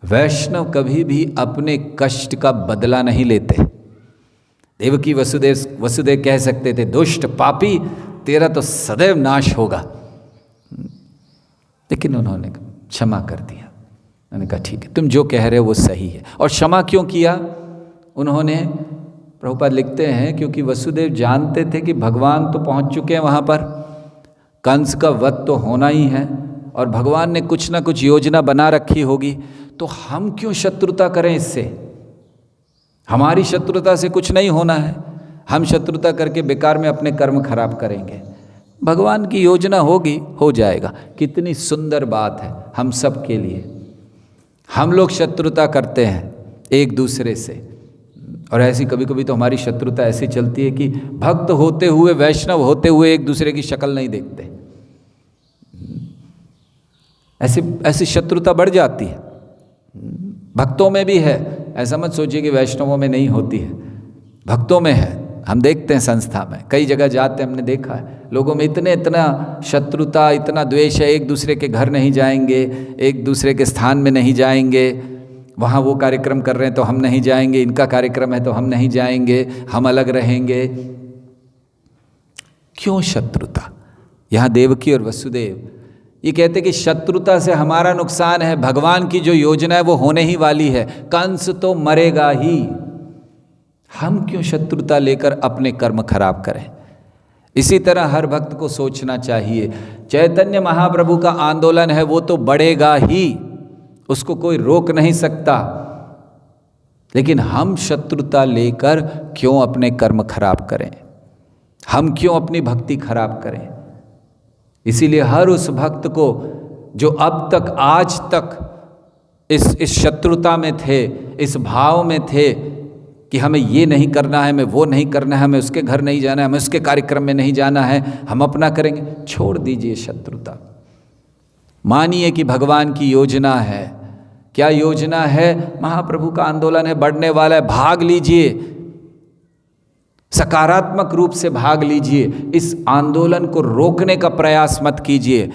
वैष्णव कभी भी अपने कष्ट का बदला नहीं लेते। देवकी वसुदेव कह सकते थे दुष्ट पापी, तेरा तो सदैव नाश होगा, लेकिन उन्होंने क्षमा कर दिया। उन्होंने कहा ठीक है, तुम जो कह रहे हो वो सही है। और क्षमा क्यों किया उन्होंने? प्रभुपाद लिखते हैं क्योंकि वसुदेव जानते थे कि भगवान तो पहुंच चुके हैं वहाँ पर, कंस का वध तो होना ही है, और भगवान ने कुछ ना कुछ योजना बना रखी होगी, तो हम क्यों शत्रुता करें इससे? हमारी शत्रुता से कुछ नहीं होना है, हम शत्रुता करके बेकार में अपने कर्म खराब करेंगे। भगवान की योजना होगी, हो जाएगा। कितनी सुंदर बात है हम सब के लिए। हम लोग शत्रुता करते हैं एक दूसरे से, और ऐसी कभी कभी तो हमारी शत्रुता ऐसी चलती है कि भक्त होते हुए, वैष्णव होते हुए एक दूसरे की शक्ल नहीं देखते। ऐसी शत्रुता बढ़ जाती है। भक्तों में भी है, ऐसा मत सोचिए कि वैष्णवों में नहीं होती है, भक्तों में है। हम देखते हैं संस्था में, कई जगह जाते हैं, हमने देखा है लोगों में इतना शत्रुता, इतना द्वेष है, एक दूसरे के घर नहीं जाएंगे, एक दूसरे के स्थान में नहीं जाएंगे, वहाँ वो कार्यक्रम कर रहे हैं तो हम नहीं जाएंगे, इनका कार्यक्रम है तो हम नहीं जाएंगे, हम अलग रहेंगे। क्यों शत्रुता? यहाँ देवकी और वसुदेव ये कहते कि शत्रुता से हमारा नुकसान है, भगवान की जो योजना है वो होने ही वाली है, कंस तो मरेगा ही, हम क्यों शत्रुता लेकर अपने कर्म खराब करें। इसी तरह हर भक्त को सोचना चाहिए, चैतन्य महाप्रभु का आंदोलन है वो तो बढ़ेगा ही, उसको कोई रोक नहीं सकता, लेकिन हम शत्रुता लेकर क्यों अपने कर्म खराब करें, हम क्यों अपनी भक्ति खराब करें। इसीलिए हर उस भक्त को जो अब तक आज तक इस शत्रुता में थे, इस भाव में थे कि हमें ये नहीं करना है, हमें वो नहीं करना है, हमें उसके घर नहीं जाना है, हमें उसके कार्यक्रम में नहीं जाना है, हम अपना करेंगे, छोड़ दीजिए शत्रुता। मानिए कि भगवान की योजना है। क्या योजना है? महाप्रभु का आंदोलन है, बढ़ने वाला है, भाग लीजिए, सकारात्मक रूप से भाग लीजिए। इस आंदोलन को रोकने का प्रयास मत कीजिए,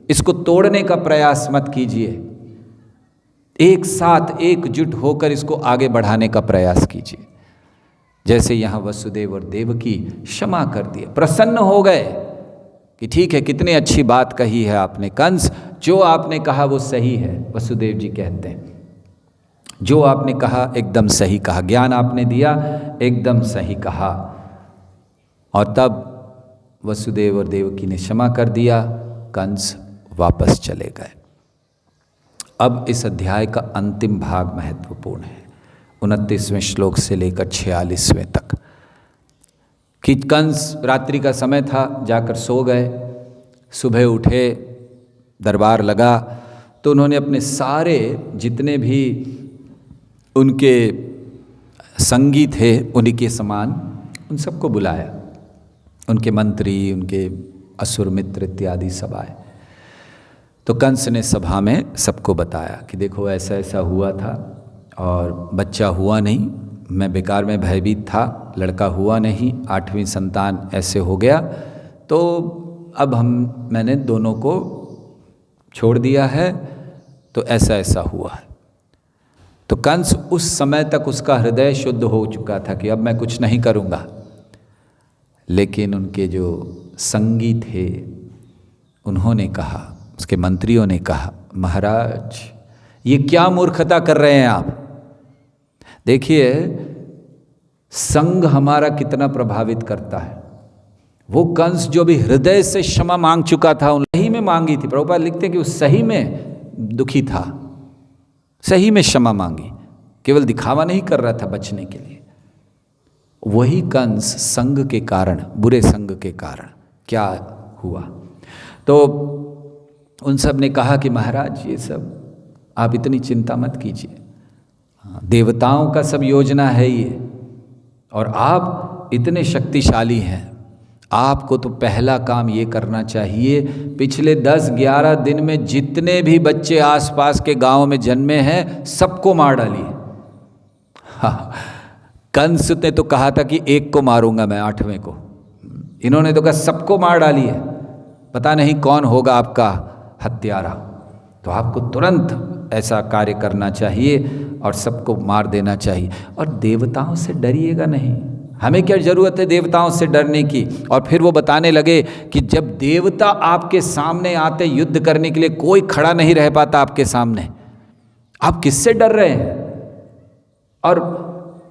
इसको तोड़ने का प्रयास मत कीजिए, एक साथ एकजुट होकर इसको आगे बढ़ाने का प्रयास कीजिए। जैसे यहाँ वसुदेव और देवकी क्षमा कर दिया, प्रसन्न हो गए कि ठीक है, कितनी अच्छी बात कही है आपने कंस, जो आपने कहा वो सही है। वसुदेव जी कहते हैं जो आपने कहा एकदम सही कहा, ज्ञान आपने दिया एकदम सही कहा। और तब वसुदेव और देवकी ने क्षमा कर दिया, कंस वापस चले गए। अब इस अध्याय का अंतिम भाग महत्वपूर्ण है, 29वें श्लोक से लेकर 46वें तक। कि कंस, रात्रि का समय था, जाकर सो गए, सुबह उठे, दरबार लगा तो उन्होंने अपने सारे जितने भी उनके संगी थे उन्हीं के समान उन सबको बुलाया, उनके मंत्री, उनके असुर मित्र इत्यादि सब आए। तो कंस ने सभा में सबको बताया कि देखो ऐसा ऐसा हुआ था और बच्चा हुआ नहीं, मैं बेकार में भयभीत था, लड़का हुआ नहीं, 8वीं संतान ऐसे हो गया, तो अब मैंने दोनों को छोड़ दिया है, तो ऐसा ऐसा हुआ है। तो कंस उस समय तक उसका हृदय शुद्ध हो चुका था कि अब मैं कुछ नहीं करूँगा। लेकिन उनके जो संगी थे उन्होंने कहा, उसके मंत्रियों ने कहा, महाराज ये क्या मूर्खता कर रहे हैं आप। देखिए संग हमारा कितना प्रभावित करता है। वो कंस जो भी हृदय से क्षमा मांग चुका था, उन सही में मांगी थी, प्रभुपाद लिखते हैं कि उस सही में दुखी था, सही में क्षमा मांगी, केवल दिखावा नहीं कर रहा था बचने के लिए। वही कंस संग के कारण, बुरे संग के कारण क्या हुआ। तो उन सब ने कहा कि महाराज ये सब आप इतनी चिंता मत कीजिए, देवताओं का सब योजना है ये, और आप इतने शक्तिशाली हैं, आपको तो पहला काम ये करना चाहिए, पिछले 10-11 दिन में जितने भी बच्चे आसपास के गांव में जन्मे हैं सबको मार डालिए। हाँ, कंस ने तो कहा था कि एक को मारूंगा मैं, 8वें को। इन्होंने तो कहा सबको मार डालिए, पता नहीं कौन होगा आपका हत्यारा। तो आपको तुरंत ऐसा कार्य करना चाहिए और सबको मार देना चाहिए। और देवताओं से डरिएगा नहीं, हमें क्या ज़रूरत है देवताओं से डरने की। और फिर वो बताने लगे कि जब देवता आपके सामने आते युद्ध करने के लिए, कोई खड़ा नहीं रह पाता आपके सामने, आप किससे डर रहे हैं। और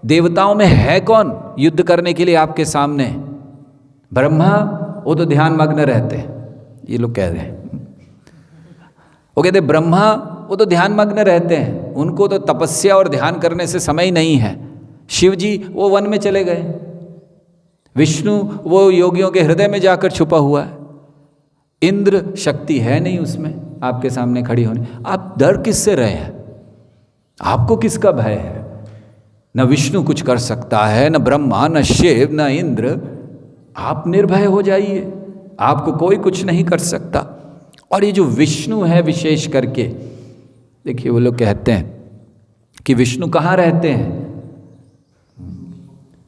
देवताओं में है कौन युद्ध करने के लिए आपके सामने? ब्रह्मा, वो तो ध्यान मग्न रहते हैं, ये लोग कह रहे हैं। वो कहते ब्रह्मा वो तो ध्यान मग्न रहते हैं, उनको तो तपस्या और ध्यान करने से समय ही नहीं है। शिव जी वो वन में चले गए, विष्णु वो योगियों के हृदय में जाकर छुपा हुआ है, इंद्र शक्ति है नहीं उसमें आपके सामने खड़ी होने। आप डर किससे रहे हैं? आपको किसका भय है? न विष्णु कुछ कर सकता है, न ब्रह्मा, न शिव, न इंद्र। आप निर्भय हो जाइए, आपको कोई कुछ नहीं कर सकता। और ये जो विष्णु है विशेष करके, देखिए वो लोग कहते हैं कि विष्णु कहाँ रहते हैं।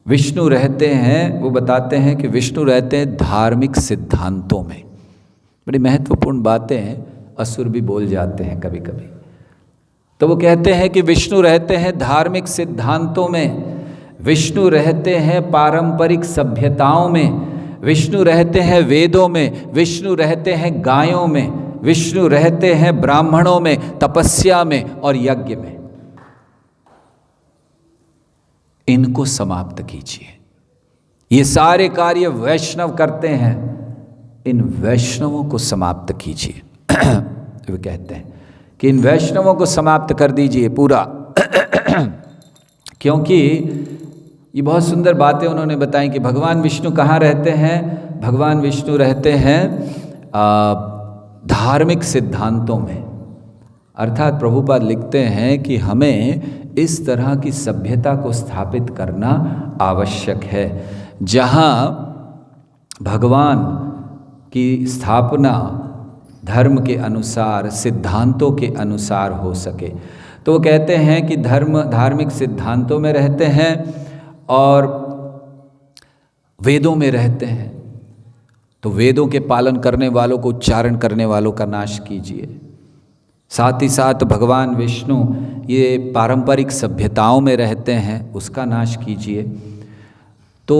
विष्णु रहते हैं, वो बताते हैं कि विष्णु रहते हैं धार्मिक सिद्धांतों में। बड़ी महत्वपूर्ण बातें हैं, असुर भी बोल जाते हैं कभी कभी। तो वो कहते हैं कि विष्णु रहते हैं धार्मिक सिद्धांतों में, विष्णु रहते हैं पारंपरिक सभ्यताओं में, विष्णु रहते हैं वेदों में, विष्णु रहते हैं गायों में, विष्णु रहते हैं ब्राह्मणों में, तपस्या में और यज्ञ में। इनको समाप्त कीजिए। ये सारे कार्य वैष्णव करते हैं, इन वैष्णवों को समाप्त कीजिए। वे कहते हैं कि इन वैष्णवों को समाप्त कर दीजिए पूरा। क्योंकि ये बहुत सुंदर बातें उन्होंने बताई कि भगवान विष्णु कहाँ रहते हैं। भगवान विष्णु रहते हैं धार्मिक सिद्धांतों में। अर्थात प्रभुपाद लिखते हैं कि हमें इस तरह की सभ्यता को स्थापित करना आवश्यक है जहाँ भगवान की स्थापना धर्म के अनुसार, सिद्धांतों के अनुसार हो सके। तो वो कहते हैं कि धार्मिक सिद्धांतों में रहते हैं और वेदों में रहते हैं। तो वेदों के पालन करने वालों को, उच्चारण करने वालों का नाश कीजिए। साथ ही साथ भगवान विष्णु ये पारंपरिक सभ्यताओं में रहते हैं, उसका नाश कीजिए। तो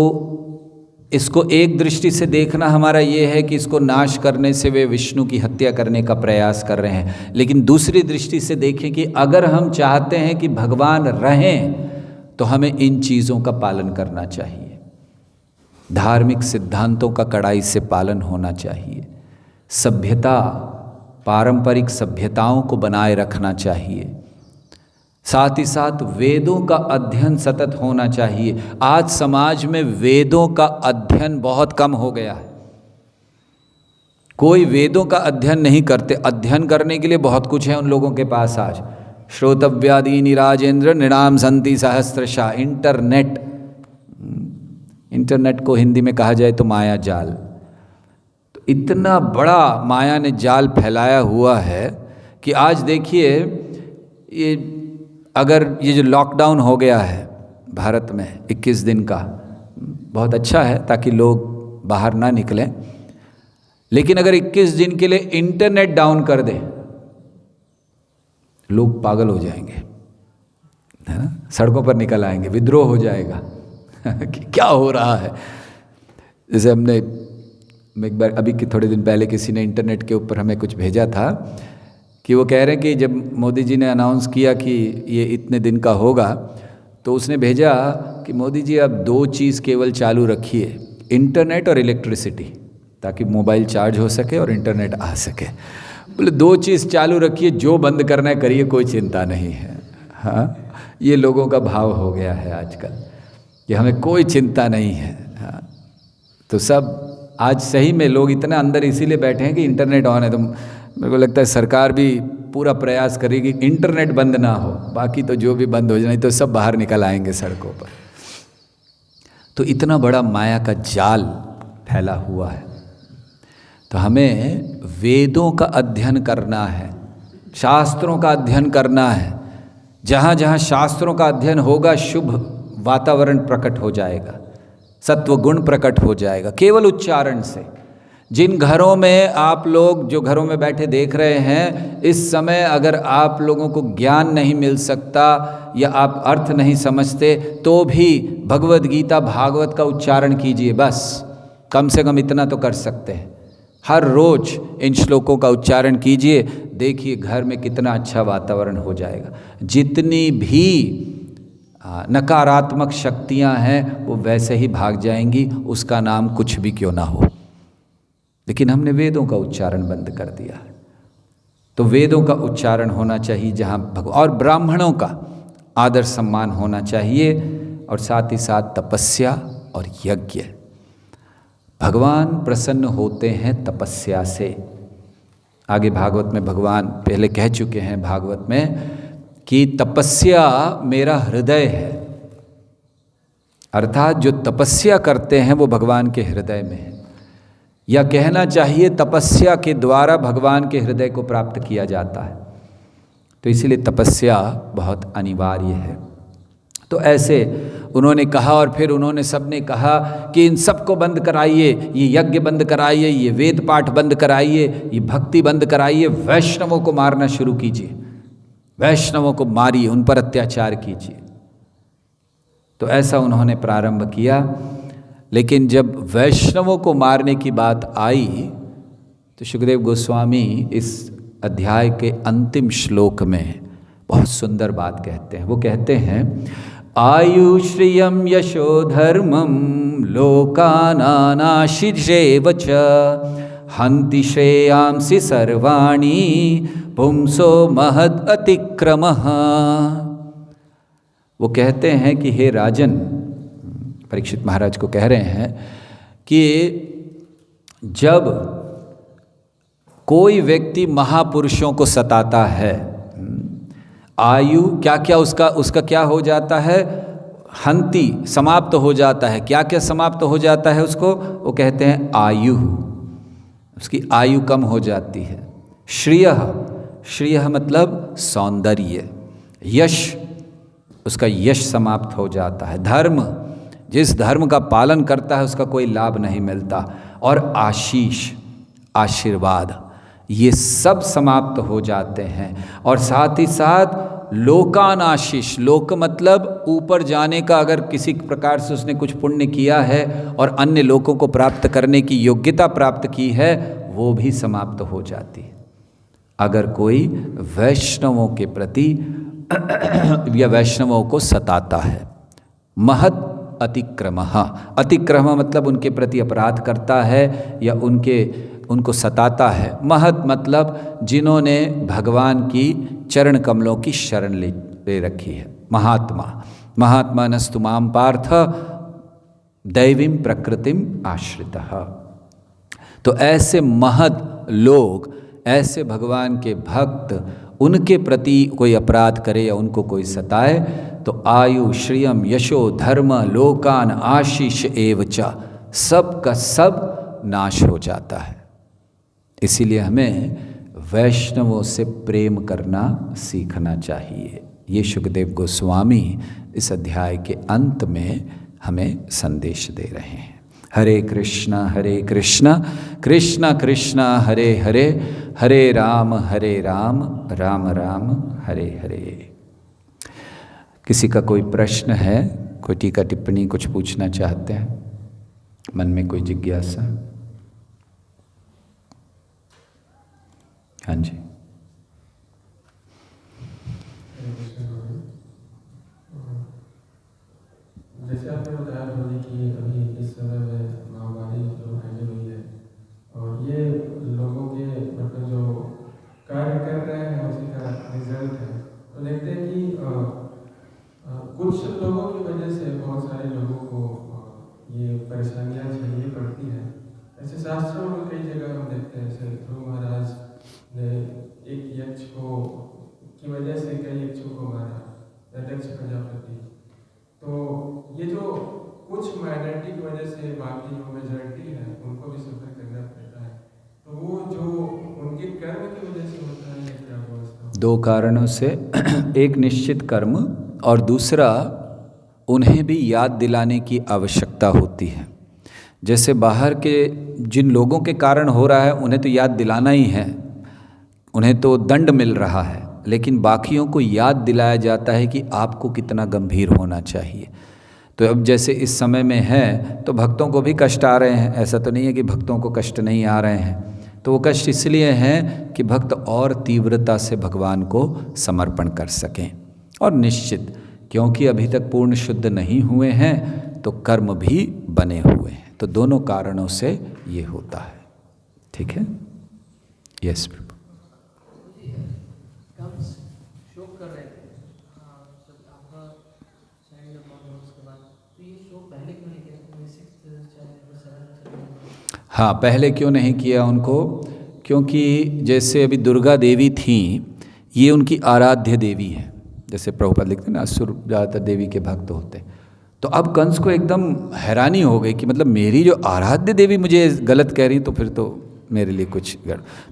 इसको एक दृष्टि से देखना हमारा ये है कि इसको नाश करने से वे विष्णु की हत्या करने का प्रयास कर रहे हैं। लेकिन दूसरी दृष्टि से देखें कि अगर हम चाहते हैं कि भगवान रहें तो हमें इन चीज़ों का पालन करना चाहिए। धार्मिक सिद्धांतों का कड़ाई से पालन होना चाहिए। सभ्यता, पारंपरिक सभ्यताओं को बनाए रखना चाहिए। साथ ही साथ वेदों का अध्ययन सतत होना चाहिए। आज समाज में वेदों का अध्ययन बहुत कम हो गया है। कोई वेदों का अध्ययन नहीं करते। अध्ययन करने के लिए बहुत कुछ है उन लोगों के पास आज। श्रोतव्यादीनि राजेंद्र नृणाम संति सहस्त्रशा। इंटरनेट को हिंदी में कहा जाए तो माया जाल। तो इतना बड़ा माया ने जाल फैलाया हुआ है कि आज देखिए, ये अगर ये जो लॉकडाउन हो गया है भारत में 21 दिन का, बहुत अच्छा है ताकि लोग बाहर ना निकलें। लेकिन अगर 21 दिन के लिए इंटरनेट डाउन कर दें, लोग पागल हो जाएंगे, है ना, सड़कों पर निकल आएंगे, विद्रोह हो जाएगा कि क्या हो रहा है। जैसे मैं एक बार अभी के थोड़े दिन पहले किसी ने इंटरनेट के ऊपर हमें कुछ भेजा था कि वो कह रहे हैं कि जब मोदी जी ने अनाउंस किया कि ये इतने दिन का होगा, तो उसने भेजा कि मोदी जी अब 2 चीज़ केवल चालू रखिए, इंटरनेट और इलेक्ट्रिसिटी, ताकि मोबाइल चार्ज हो सके और इंटरनेट आ सके। बोले 2 चीज़ चालू रखिए, जो बंद करना है करिए, कोई चिंता नहीं है। हाँ, ये लोगों का भाव हो गया है आजकल कि हमें कोई चिंता नहीं है। हाँ, तो सब आज सही में लोग इतना अंदर इसीलिए बैठे हैं कि इंटरनेट ऑन है। तो मेरे को लगता है सरकार भी पूरा प्रयास करेगी इंटरनेट बंद ना हो, बाकी तो जो भी बंद हो जाए तो सब बाहर निकल आएंगे सड़कों पर। तो इतना बड़ा माया का जाल फैला हुआ है। तो हमें वेदों का अध्ययन करना है, शास्त्रों का अध्ययन करना है। जहाँ जहाँ शास्त्रों का अध्ययन होगा, शुभ वातावरण प्रकट हो जाएगा, सत्व गुण प्रकट हो जाएगा केवल उच्चारण से। जिन घरों में आप लोग, जो घरों में बैठे देख रहे हैं, इस समय अगर आप लोगों को ज्ञान नहीं मिल सकता या आप अर्थ नहीं समझते, तो भी भगवद गीता, भागवत का उच्चारण कीजिए। बस कम से कम इतना तो कर सकते हैं। हर रोज इन श्लोकों का उच्चारण कीजिए, देखिए घर में कितना अच्छा वातावरण हो जाएगा। जितनी भी नकारात्मक शक्तियां हैं वो वैसे ही भाग जाएंगी, उसका नाम कुछ भी क्यों ना हो। लेकिन हमने वेदों का उच्चारण बंद कर दिया। तो वेदों का उच्चारण होना चाहिए जहाँ और ब्राह्मणों का आदर सम्मान होना चाहिए, और साथ ही साथ तपस्या और यज्ञ। भगवान प्रसन्न होते हैं तपस्या से। आगे भागवत में भगवान पहले कह चुके हैं भागवत में कि तपस्या मेरा हृदय है। अर्थात जो तपस्या करते हैं वो भगवान के हृदय में है। या कहना चाहिए तपस्या के द्वारा भगवान के हृदय को प्राप्त किया जाता है। तो इसीलिए तपस्या बहुत अनिवार्य है। तो ऐसे उन्होंने कहा और फिर उन्होंने सबने कहा कि इन सबको बंद कराइए, ये यज्ञ बंद कराइए, ये वेद पाठ बंद कराइए, ये भक्ति बंद कराइए, वैष्णवों को मारना शुरू कीजिए, वैष्णवों को मारिए, उन पर अत्याचार कीजिए। तो ऐसा उन्होंने प्रारंभ किया। लेकिन जब वैष्णवों को मारने की बात आई तो सुखदेव गोस्वामी इस अध्याय के अंतिम श्लोक में बहुत सुंदर बात कहते हैं। वो कहते हैं, आयु श्रियम यशो धर्मम लोकानानाशिषेव च हन्ति श्रेयांसि सर्वाणि पुंसो महद अतिक्रमः। वो कहते हैं कि हे राजन, परीक्षित महाराज को कह रहे हैं कि जब कोई व्यक्ति महापुरुषों को सताता है, आयु क्या क्या उसका क्या हो जाता है, हंति समाप्त हो जाता है। क्या क्या समाप्त हो जाता है उसको? वो कहते हैं आयु, उसकी आयु कम हो जाती है। श्रियः मतलब सौंदर्य, यश उसका यश समाप्त हो जाता है। धर्म, जिस धर्म का पालन करता है उसका कोई लाभ नहीं मिलता। और आशीष, आशीर्वाद, ये सब समाप्त हो जाते हैं। और साथ ही साथ लोकानाशीष, लोक मतलब ऊपर जाने का, अगर किसी प्रकार से उसने कुछ पुण्य किया है और अन्य लोकों को प्राप्त करने की योग्यता प्राप्त की है, वो भी समाप्त हो जाती है अगर कोई वैष्णवों के प्रति या वैष्णवों को सताता है। महत् अतिक्रमः, अतिक्रम मतलब उनके प्रति अपराध करता है या उनको सताता है। महत् मतलब जिन्होंने भगवान की चरण कमलों की शरण ले रखी है। महात्मा नस्तु माम पार्थ दैवीं प्रकृतिम आश्रितः। तो ऐसे महत् लोग, ऐसे भगवान के भक्त, उनके प्रति कोई अपराध करे या उनको कोई सताए तो आयु श्रियम यशो धर्म लोकान आशीष एवचा, सब का सब नाश हो जाता है। इसीलिए हमें वैष्णवों से प्रेम करना सीखना चाहिए। ये सुखदेव गोस्वामी इस अध्याय के अंत में हमें संदेश दे रहे हैं। हरे कृष्णा कृष्णा कृष्णा हरे हरे, हरे राम राम राम हरे हरे। किसी का कोई प्रश्न है, कोई टीका टिप्पणी, कुछ पूछना चाहते हैं, मन में कोई जिज्ञासा? हाँ जी। जैसे आपने बताया बोली कि अभी इस समय में महामारी जो फैली हुई है और ये लोगों के मतलब जो कार्य कर रहे हैं उसी का रिजल्ट है। तो देखते हैं कि कुछ लोगों की वजह से बहुत सारे लोगों को ये परेशानियां झेलनी पड़ती हैं। ऐसे शास्त्रों में कई जगह हम देखते हैं, जैसे ध्रुव महाराज ने एक यक्ष को की वजह से कई यक्षों को मारा, दक्ष प्रजापति। तो ये जो कुछ माइनॉरिटी की वजह से बाकी जो मेजॉरिटी है उनको भी सफर करना पड़ता है, तो वो जो उनके कर्म की वजह से होता है क्या व्यवस्था? दो कारणों से, एक निश्चित कर्म और दूसरा उन्हें भी याद दिलाने की आवश्यकता होती है। जैसे बाहर के जिन लोगों के कारण हो रहा है उन्हें तो याद दिलाना ही है, उन्हें तो दंड मिल रहा है, लेकिन बाकियों को याद दिलाया जाता है कि आपको कितना गंभीर होना चाहिए। तो अब जैसे इस समय में है तो भक्तों को भी कष्ट आ रहे हैं, ऐसा तो नहीं है कि भक्तों को कष्ट नहीं आ रहे हैं। तो वो कष्ट इसलिए हैं कि भक्त और तीव्रता से भगवान को समर्पण कर सकें। और निश्चित क्योंकि अभी तक पूर्ण शुद्ध नहीं हुए हैं तो कर्म भी बने हुए हैं, तो दोनों कारणों से ये होता है। ठीक है? यस प्रभु। हाँ, पहले क्यों नहीं किया उनको? क्योंकि जैसे अभी दुर्गा देवी थी, ये उनकी आराध्य देवी है। जैसे प्रभुपाद लिखते हैं ना, असुर ज़्यादातर देवी के भक्त होते, तो अब कंस को एकदम हैरानी हो गई कि मतलब मेरी जो आराध्य देवी मुझे गलत कह रही, तो फिर तो मेरे लिए कुछ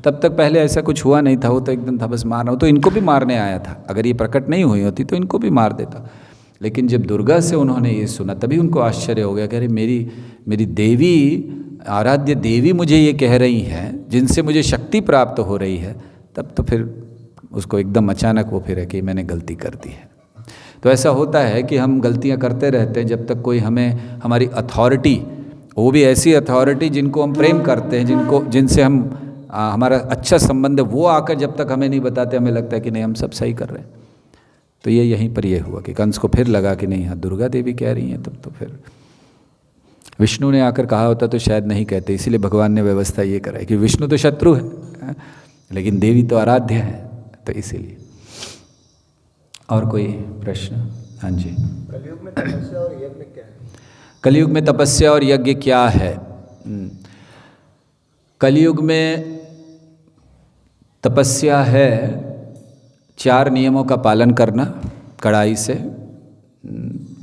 तब तक पहले ऐसा कुछ हुआ नहीं था, वो तो एकदम था बस मार रहा हूँ, तो इनको भी मारने आया था। अगर ये प्रकट नहीं हुई होती तो इनको भी मार देता। लेकिन जब दुर्गा से उन्होंने ये सुना तभी उनको आश्चर्य हो गया कि अरे मेरी देवी, आराध्य देवी मुझे ये कह रही हैं, जिनसे मुझे शक्ति प्राप्त हो रही है। तब तो फिर उसको एकदम अचानक वो फिर है कि मैंने गलती कर दी है। तो ऐसा होता है कि हम गलतियां करते रहते हैं जब तक कोई हमें, हमारी अथॉरिटी, वो भी ऐसी अथॉरिटी जिनको हम प्रेम करते हैं, जिनसे हम हमारा अच्छा संबंध है, वो आकर जब तक हमें नहीं बताते, हमें लगता है कि नहीं हम सब सही कर रहे हैं। तो ये यहीं पर ये हुआ कि कंस को फिर लगा कि नहीं, हाँ दुर्गा देवी कह रही हैं, तब तो फिर विष्णु ने आकर कहा होता तो शायद नहीं कहते। इसीलिए भगवान ने व्यवस्था ये कराई कि विष्णु तो शत्रु है, लेकिन देवी तो आराध्य है, तो इसीलिए। और कोई प्रश्न? हाँ जी। कलयुग में तपस्या और यज्ञ क्या है? कलयुग में तपस्या और यज्ञ क्या है? कलयुग में तपस्या है 4 नियमों का पालन करना कड़ाई से,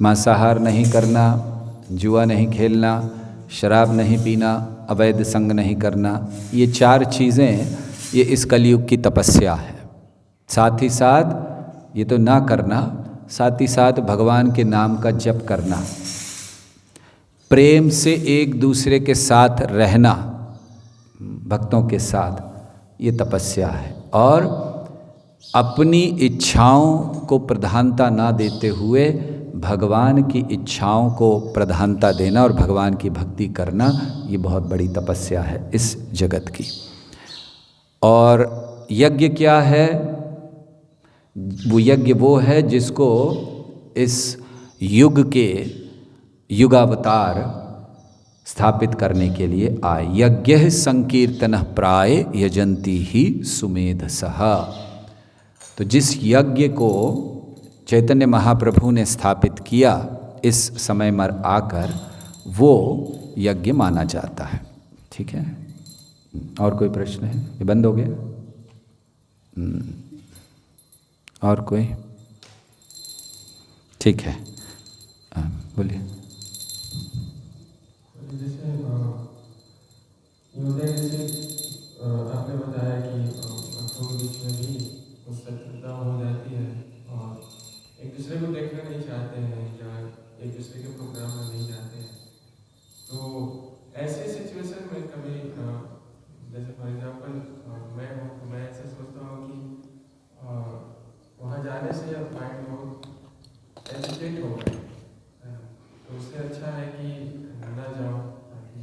मांसाहार नहीं करना, जुआ नहीं खेलना, शराब नहीं पीना, अवैध संग नहीं करना। ये 4 चीज़ें ये इस कलयुग की तपस्या है। साथ ही साथ ये तो ना करना, साथ ही साथ भगवान के नाम का जप करना, प्रेम से एक दूसरे के साथ रहना, भक्तों के साथ, ये तपस्या है। और अपनी इच्छाओं को प्रधानता ना देते हुए भगवान की इच्छाओं को प्रधानता देना और भगवान की भक्ति करना, ये बहुत बड़ी तपस्या है इस जगत की। और यज्ञ क्या है? वो यज्ञ वो है जिसको इस युग के युगावतार स्थापित करने के लिए आए। यज्ञ संकीर्तन प्राय यजंती ही सुमेधसः। तो जिस यज्ञ को चैतन्य महाप्रभु ने स्थापित किया इस समय में आकर, वो यज्ञ माना जाता है। ठीक है, और कोई प्रश्न है? ये बंद हो गया? और कोई? ठीक है, बोलिए। जैसे आपने बताया कि भक्तों के बीच में भी शत्रुता हो जाती है और एक दूसरे को देखना नहीं चाहते हैं या एक दूसरे के प्रोग्राम में नहीं जाते हैं। तो ऐसे सिचुएशन में कभी जैसे फॉर एग्जांपल मैं हूँ, तो मैं ऐसा सोचता हूँ कि वहाँ जाने से अब माइंड बहुत एजिटेट हो गया, तो उससे अच्छा है कि ना जाओ, ताकि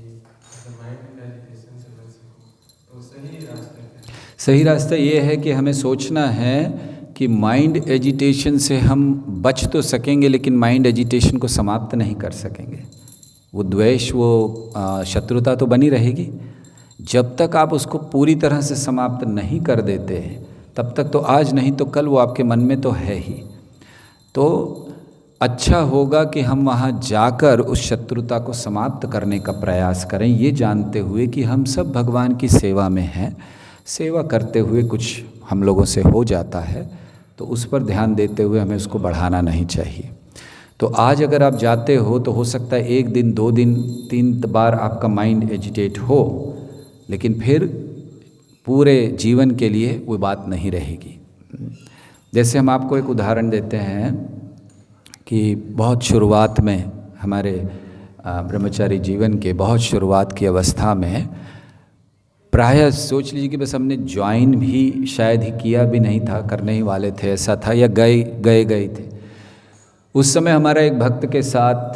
माइंड का एजिटेशन से बच सको। तो सही रास्ता क्या है? सही रास्ता ये है कि हमें सोचना है कि माइंड एजिटेशन से हम बच तो सकेंगे, लेकिन माइंड एजिटेशन को समाप्त नहीं कर सकेंगे। वो द्वेष, वो शत्रुता तो बनी रहेगी। जब तक आप उसको पूरी तरह से समाप्त नहीं कर देते, तब तक तो आज नहीं तो कल वो आपके मन में तो है ही। तो अच्छा होगा कि हम वहाँ जाकर उस शत्रुता को समाप्त करने का प्रयास करें, ये जानते हुए कि हम सब भगवान की सेवा में हैं। सेवा करते हुए कुछ हम लोगों से हो जाता है, तो उस पर ध्यान देते हुए हमें उसको बढ़ाना नहीं चाहिए। तो आज अगर आप जाते हो तो हो सकता है 1 दिन, 2 दिन, 3 बार आपका माइंड एजिटेट हो, लेकिन फिर पूरे जीवन के लिए वो बात नहीं रहेगी। जैसे हम आपको एक उदाहरण देते हैं कि बहुत शुरुआत में हमारे ब्रह्मचारी जीवन के बहुत शुरुआत की अवस्था में प्रायः सोच लीजिए कि बस हमने ज्वाइन भी शायद ही किया भी नहीं था, करने ही वाले थे, ऐसा था, या गए थे। उस समय हमारा एक भक्त के साथ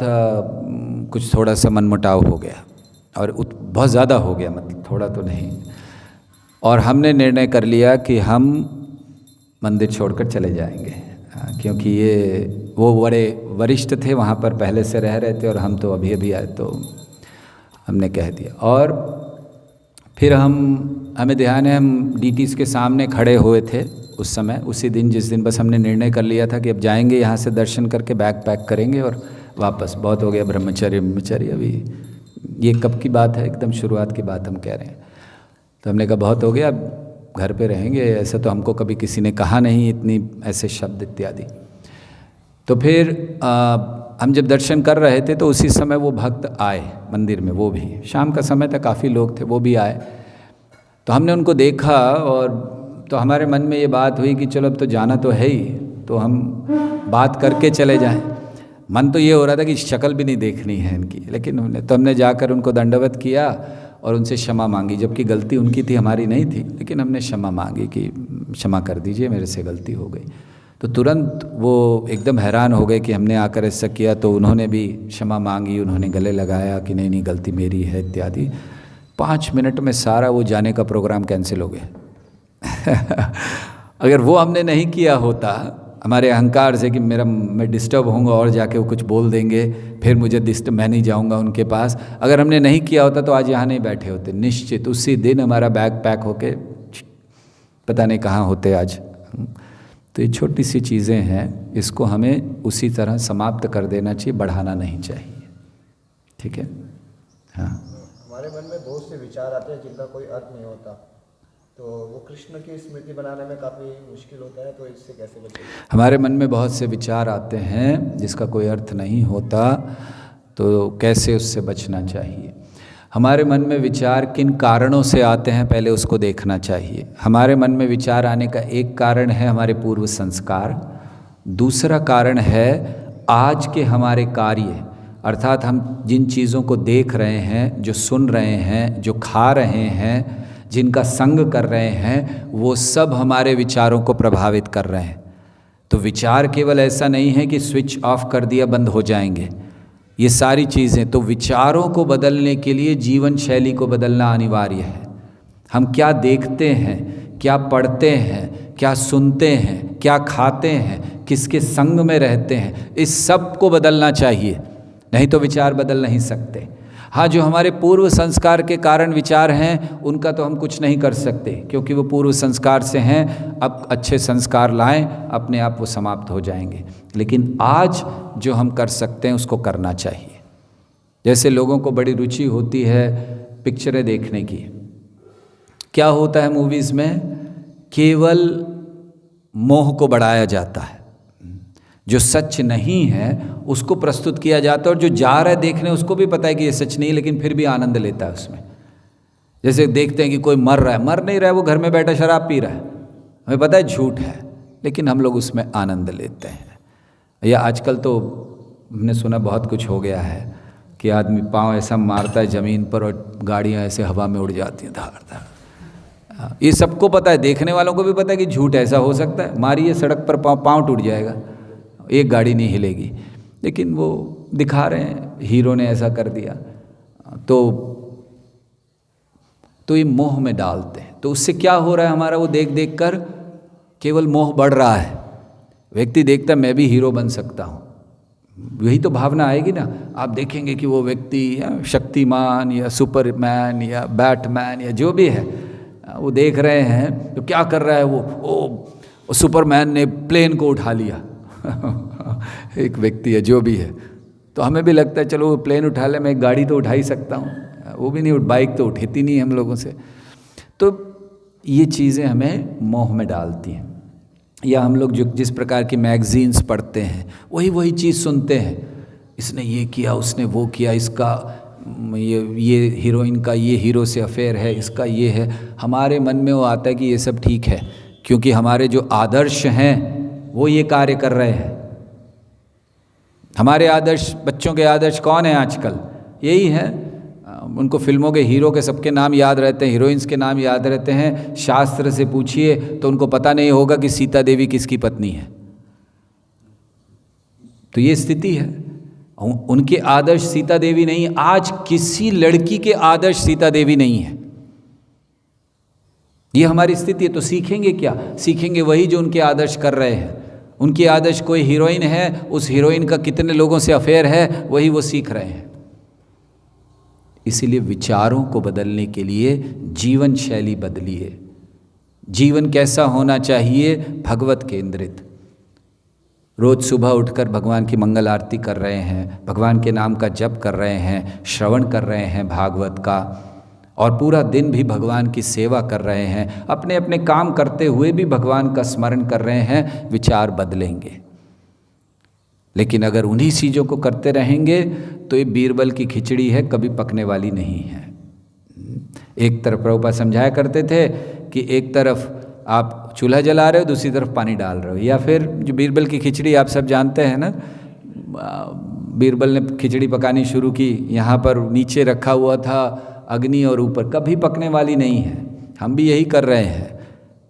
कुछ थोड़ा सा मनमुटाव हो गया, और बहुत ज़्यादा हो गया, मतलब थोड़ा तो नहीं। और हमने निर्णय कर लिया कि हम मंदिर छोड़कर चले जाएंगे, क्योंकि वो बड़े वरिष्ठ थे, वहाँ पर पहले से रह रहे थे, और हम तो अभी आए, तो हमने कह दिया। और फिर हमें ध्यान है, हम डीटीज़ के सामने खड़े हुए थे उस समय, उसी दिन जिस दिन बस हमने निर्णय कर लिया था कि अब जाएंगे, यहाँ से दर्शन करके बैग पैक करेंगे और वापस। बहुत हो गया ब्रह्मचर्य। अभी ये कब की बात है? एकदम शुरुआत की बात हम कह रहे हैं। तो हमने कहा बहुत हो गया, अब घर पे रहेंगे। ऐसा तो हमको कभी किसी ने कहा नहीं, इतनी ऐसे शब्द इत्यादि। तो फिर हम जब दर्शन कर रहे थे तो उसी समय वो भक्त आए मंदिर में, वो भी शाम का समय था, काफ़ी लोग थे, वो भी आए। तो हमने उनको देखा और तो हमारे मन में ये बात हुई कि चलो अब तो जाना तो है ही, तो हम बात करके चले जाएं। मन तो ये हो रहा था कि शक्ल भी नहीं देखनी है इनकी, लेकिन हमने जाकर उनको दंडवत किया और उनसे क्षमा मांगी, जबकि गलती उनकी थी, हमारी नहीं थी, लेकिन हमने क्षमा मांगी कि क्षमा कर दीजिए, मेरे से गलती हो गई। तो तुरंत वो एकदम हैरान हो गए कि हमने आकर ऐसा किया, तो उन्होंने भी क्षमा मांगी, उन्होंने गले लगाया कि नहीं नहीं गलती मेरी है इत्यादि। 5 मिनट में सारा वो जाने का प्रोग्राम कैंसिल हो गया। अगर वो हमने नहीं किया होता हमारे अहंकार से कि मैं डिस्टर्ब होऊंगा और जाके वो कुछ बोल देंगे, फिर मुझे डिस्टर्ब, मैं नहीं जाऊंगा उनके पास, अगर हमने नहीं किया होता तो आज यहाँ नहीं बैठे होते निश्चित। उसी दिन हमारा बैग पैक होके पता नहीं कहाँ होते आज। तो ये छोटी सी चीज़ें हैं, इसको हमें उसी तरह समाप्त कर देना चाहिए, बढ़ाना नहीं चाहिए। ठीक है। हाँ, हमारे मन में बहुत से विचार आते हैं जिनका कोई अर्थ नहीं होता, तो वो कृष्ण की स्मृति बनाने में काफ़ी मुश्किल होता है, तो इससे कैसे बचें? हमारे मन में बहुत से विचार आते हैं जिसका कोई अर्थ नहीं होता, तो कैसे उससे बचना चाहिए? हमारे मन में विचार किन कारणों से आते हैं पहले उसको देखना चाहिए। हमारे मन में विचार आने का एक कारण है हमारे पूर्व संस्कार, दूसरा कारण है आज के हमारे कार्य, अर्थात हम जिन चीज़ों को देख रहे हैं, जो सुन रहे हैं, जो खा रहे हैं, जिनका संग कर रहे हैं, वो सब हमारे विचारों को प्रभावित कर रहे हैं। तो विचार केवल ऐसा नहीं है कि स्विच ऑफ कर दिया बंद हो जाएंगे, ये सारी चीज़ें। तो विचारों को बदलने के लिए जीवन शैली को बदलना अनिवार्य है। हम क्या देखते हैं, क्या पढ़ते हैं, क्या सुनते हैं, क्या खाते हैं, किसके संग में रहते हैं, इस सब को बदलना चाहिए, नहीं तो विचार बदल नहीं सकते। हाँ, जो हमारे पूर्व संस्कार के कारण विचार हैं उनका तो हम कुछ नहीं कर सकते, क्योंकि वो पूर्व संस्कार से हैं। अब अच्छे संस्कार लाएं, अपने आप वो समाप्त हो जाएंगे। लेकिन आज जो हम कर सकते हैं उसको करना चाहिए। जैसे लोगों को बड़ी रुचि होती है पिक्चरें देखने की, क्या होता है मूवीज़ में, केवल मोह को बढ़ाया जाता है, जो सच नहीं है उसको प्रस्तुत किया जाता है, और जो जा रहा है देखने उसको भी पता है कि ये सच नहीं है, लेकिन फिर भी आनंद लेता है उसमें। जैसे देखते हैं कि कोई मर रहा है, मर नहीं रहा है, वो घर में बैठा शराब पी रहा है, हमें पता है झूठ है, लेकिन हम लोग उसमें आनंद लेते हैं। या आजकल तो हमने सुना बहुत कुछ हो गया है कि आदमी पाँव ऐसा मारता है ज़मीन पर और गाड़ियाँ ऐसे हवा में उड़ जाती हैं धार धार। ये सबको पता है, देखने वालों को भी पता है कि झूठ ऐसा हो सकता है, मारिए सड़क पर पाँव टूट जाएगा, एक गाड़ी नहीं हिलेगी, लेकिन वो दिखा रहे हैं हीरो ने ऐसा कर दिया। तो ये मोह में डालते हैं। तो उससे क्या हो रहा है, हमारा वो देख देख कर केवल मोह बढ़ रहा है। व्यक्ति देखता है मैं भी हीरो बन सकता हूँ, यही तो भावना आएगी ना। आप देखेंगे कि वो व्यक्ति शक्तिमान या सुपरमैन या बैटमैन या जो भी है, वो देख रहे हैं तो क्या कर रहा है वो सुपरमैन ने प्लेन को उठा लिया एक व्यक्ति है जो भी है, तो हमें भी लगता है चलो वो प्लेन उठा ले, मैं एक गाड़ी तो उठा ही सकता हूँ, वो भी नहीं, बाइक तो उठती नहीं हम लोगों से। तो ये चीज़ें हमें मोह में डालती हैं। या हम लोग जो जिस प्रकार की मैगजीन्स पढ़ते हैं वही चीज़ सुनते हैं, इसने ये किया, उसने वो किया, इसका ये हीरोइन का ये हीरो से अफेयर है, इसका ये है। हमारे मन में वो आता है कि ये सब ठीक है, क्योंकि हमारे जो आदर्श हैं वो ये कार्य कर रहे हैं। हमारे आदर्श, बच्चों के आदर्श कौन है आजकल, यही है। उनको फिल्मों के हीरो के सबके नाम याद रहते हैं, हीरोइंस के नाम याद रहते हैं। शास्त्र से पूछिए तो उनको पता नहीं होगा कि सीता देवी किसकी पत्नी है। तो ये स्थिति है, उनके आदर्श सीता देवी नहीं, आज किसी लड़की के आदर्श सीता देवी नहीं है। ये हमारी स्थिति है। तो सीखेंगे क्या? सीखेंगे वही जो उनके आदर्श कर रहे हैं। उनकी आदर्श कोई हीरोइन है, उस हीरोइन का कितने लोगों से अफेयर है, वही वो सीख रहे हैं। इसीलिए विचारों को बदलने के लिए जीवन शैली बदलिए। जीवन कैसा होना चाहिए? भगवत केंद्रित। रोज सुबह उठकर भगवान की मंगल आरती कर रहे हैं, भगवान के नाम का जप कर रहे हैं, श्रवण कर रहे हैं भागवत का, और पूरा दिन भी भगवान की सेवा कर रहे हैं, अपने अपने काम करते हुए भी भगवान का स्मरण कर रहे हैं। विचार बदलेंगे। लेकिन अगर उन्हीं चीज़ों को करते रहेंगे तो ये बीरबल की खिचड़ी है, कभी पकने वाली नहीं है। एक तरफ प्रभुपाद समझाया करते थे कि एक तरफ आप चूल्हा जला रहे हो, दूसरी तरफ पानी डाल रहे हो। या फिर जो बीरबल की खिचड़ी आप सब जानते हैं ना, बीरबल ने खिचड़ी पकानी शुरू की, यहाँ पर नीचे रखा हुआ था अग्नि और ऊपर, कभी पकने वाली नहीं है। हम भी यही कर रहे हैं,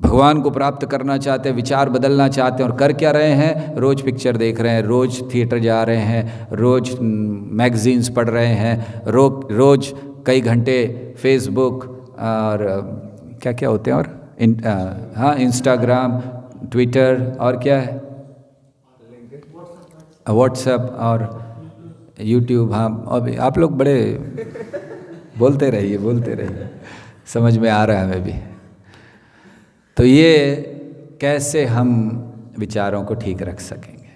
भगवान को प्राप्त करना चाहते हैं, विचार बदलना चाहते हैं, और कर क्या रहे हैं? रोज़ पिक्चर देख रहे हैं, रोज़ थिएटर जा रहे हैं, रोज़ मैगजीन्स पढ़ रहे हैं, रोज़ कई घंटे फेसबुक और क्या क्या होते हैं, और हाँ इंस्टाग्राम, ट्विटर, और क्या है, व्हाट्सएप और यूट्यूब। हाँ, अब आप लोग बड़े बोलते रहिए, समझ में आ रहा है हमें भी। तो ये कैसे हम विचारों को ठीक रख सकेंगे,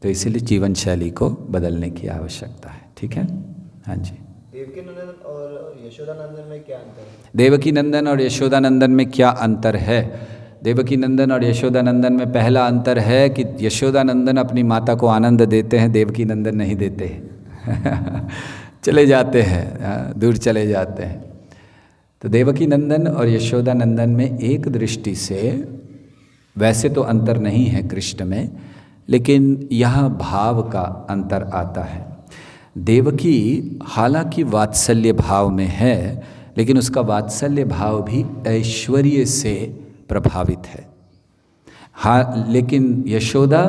तो इसीलिए जीवन शैली को बदलने की आवश्यकता है। ठीक है, हाँ जी। देवकी नंदन और यशोदानंदन में क्या अंतर है? देवकी नंदन और यशोदानंदन में क्या अंतर है? देवकी नंदन और यशोदानंदन में पहला अंतर है कि यशोदानंदन अपनी माता को आनंद देते हैं, देवकी नंदन नहीं देते हैं चले जाते हैं, दूर चले जाते हैं। तो देवकी नंदन और यशोदानंदन में एक दृष्टि से वैसे तो अंतर नहीं है कृष्ण में, लेकिन यहाँ भाव का अंतर आता है। देवकी हालांकि वात्सल्य भाव में है, लेकिन उसका वात्सल्य भाव भी ऐश्वर्य से प्रभावित है। हाँ, लेकिन यशोदा,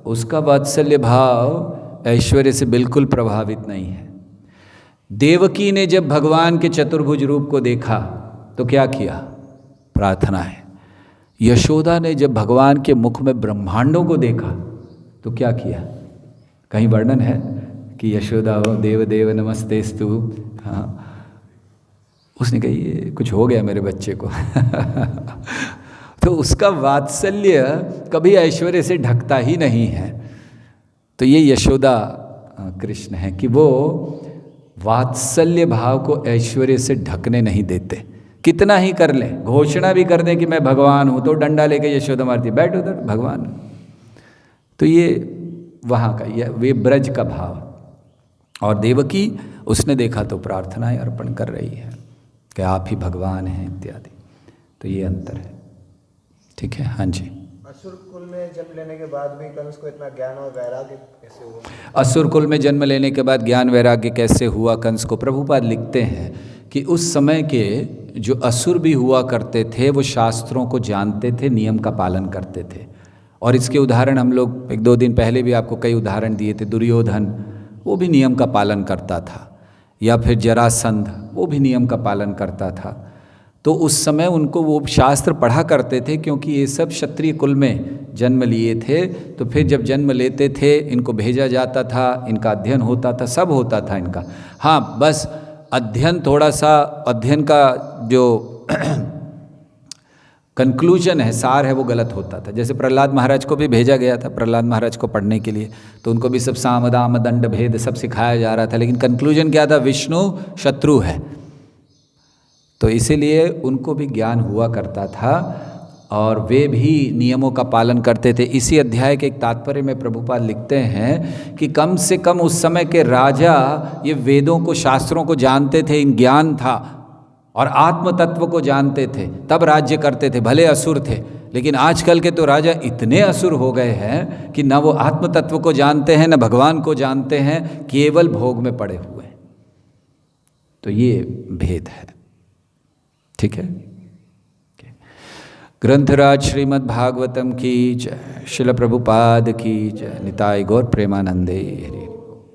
उसका वात्सल्य भाव ऐश्वर्य से बिल्कुल प्रभावित नहीं है। देवकी ने जब भगवान के चतुर्भुज रूप को देखा तो क्या किया? प्रार्थना है। यशोदा ने जब भगवान के मुख में ब्रह्मांडों को देखा तो क्या किया? कहीं वर्णन है कि यशोदा हो देव देव नमस्तेस्तु, हाँ, उसने कही ये कुछ हो गया मेरे बच्चे को तो उसका वात्सल्य कभी ऐश्वर्य से ढकता ही नहीं है। तो ये यशोदा कृष्ण है कि वो वात्सल्य भाव को ऐश्वर्य से ढकने नहीं देते। कितना ही कर ले, घोषणा भी कर दे कि मैं भगवान हूँ, तो डंडा लेके यशोदा मारती, बैठ उधर भगवान। तो ये वहाँ का, ये वे ब्रज का भाव। और देवकी, उसने देखा तो प्रार्थनाएं अर्पण कर रही है कि आप ही भगवान हैं इत्यादि। तो ये अंतर है। ठीक है, हाँ जी। असुर कुल में जन्म लेने के बाद भी कंस को इतना ज्ञान और वैराग्य कैसे हुआ? असुर कुल में जन्म लेने के बाद ज्ञान वैराग्य कैसे हुआ कंस को? प्रभुपाद लिखते हैं कि उस समय के जो असुर भी हुआ करते थे वो शास्त्रों को जानते थे, नियम का पालन करते थे। और इसके उदाहरण हम लोग 1-2 दिन पहले भी आपको कई उदाहरण दिए थे। दुर्योधन, वो भी नियम का पालन करता था, या फिर जरासंध, वो भी नियम का पालन करता था। तो उस समय उनको वो शास्त्र पढ़ा करते थे, क्योंकि ये सब क्षत्रिय कुल में जन्म लिए थे। तो फिर जब जन्म लेते थे इनको भेजा जाता था, इनका अध्ययन होता था, सब होता था इनका। हाँ, बस अध्ययन, थोड़ा सा अध्ययन का जो कंक्लूजन है, सार है, वो गलत होता था। जैसे प्रहलाद महाराज को भी भेजा गया था, प्रहलाद महाराज को पढ़ने के लिए, तो उनको भी सब साम दाम दंड भेद सब सिखाया जा रहा था, लेकिन कंक्लूजन क्या था? विष्णु शत्रु है। तो इसीलिए उनको भी ज्ञान हुआ करता था और वे भी नियमों का पालन करते थे। इसी अध्याय के एक तात्पर्य में प्रभुपाद लिखते हैं कि कम से कम उस समय के राजा ये वेदों को, शास्त्रों को जानते थे, इन ज्ञान था, और आत्म तत्व को जानते थे, तब राज्य करते थे। भले असुर थे, लेकिन आजकल के तो राजा इतने असुर हो गए हैं कि न वो आत्म तत्व को जानते हैं, न भगवान को जानते हैं, केवल भोग में पड़े हुए हैं। तो ये भेद है। ठीक है। ग्रंथराज श्रीमद् भागवतम की जय, श्रील प्रभुपाद की जय, निताय गौर प्रेमानंदे हरि।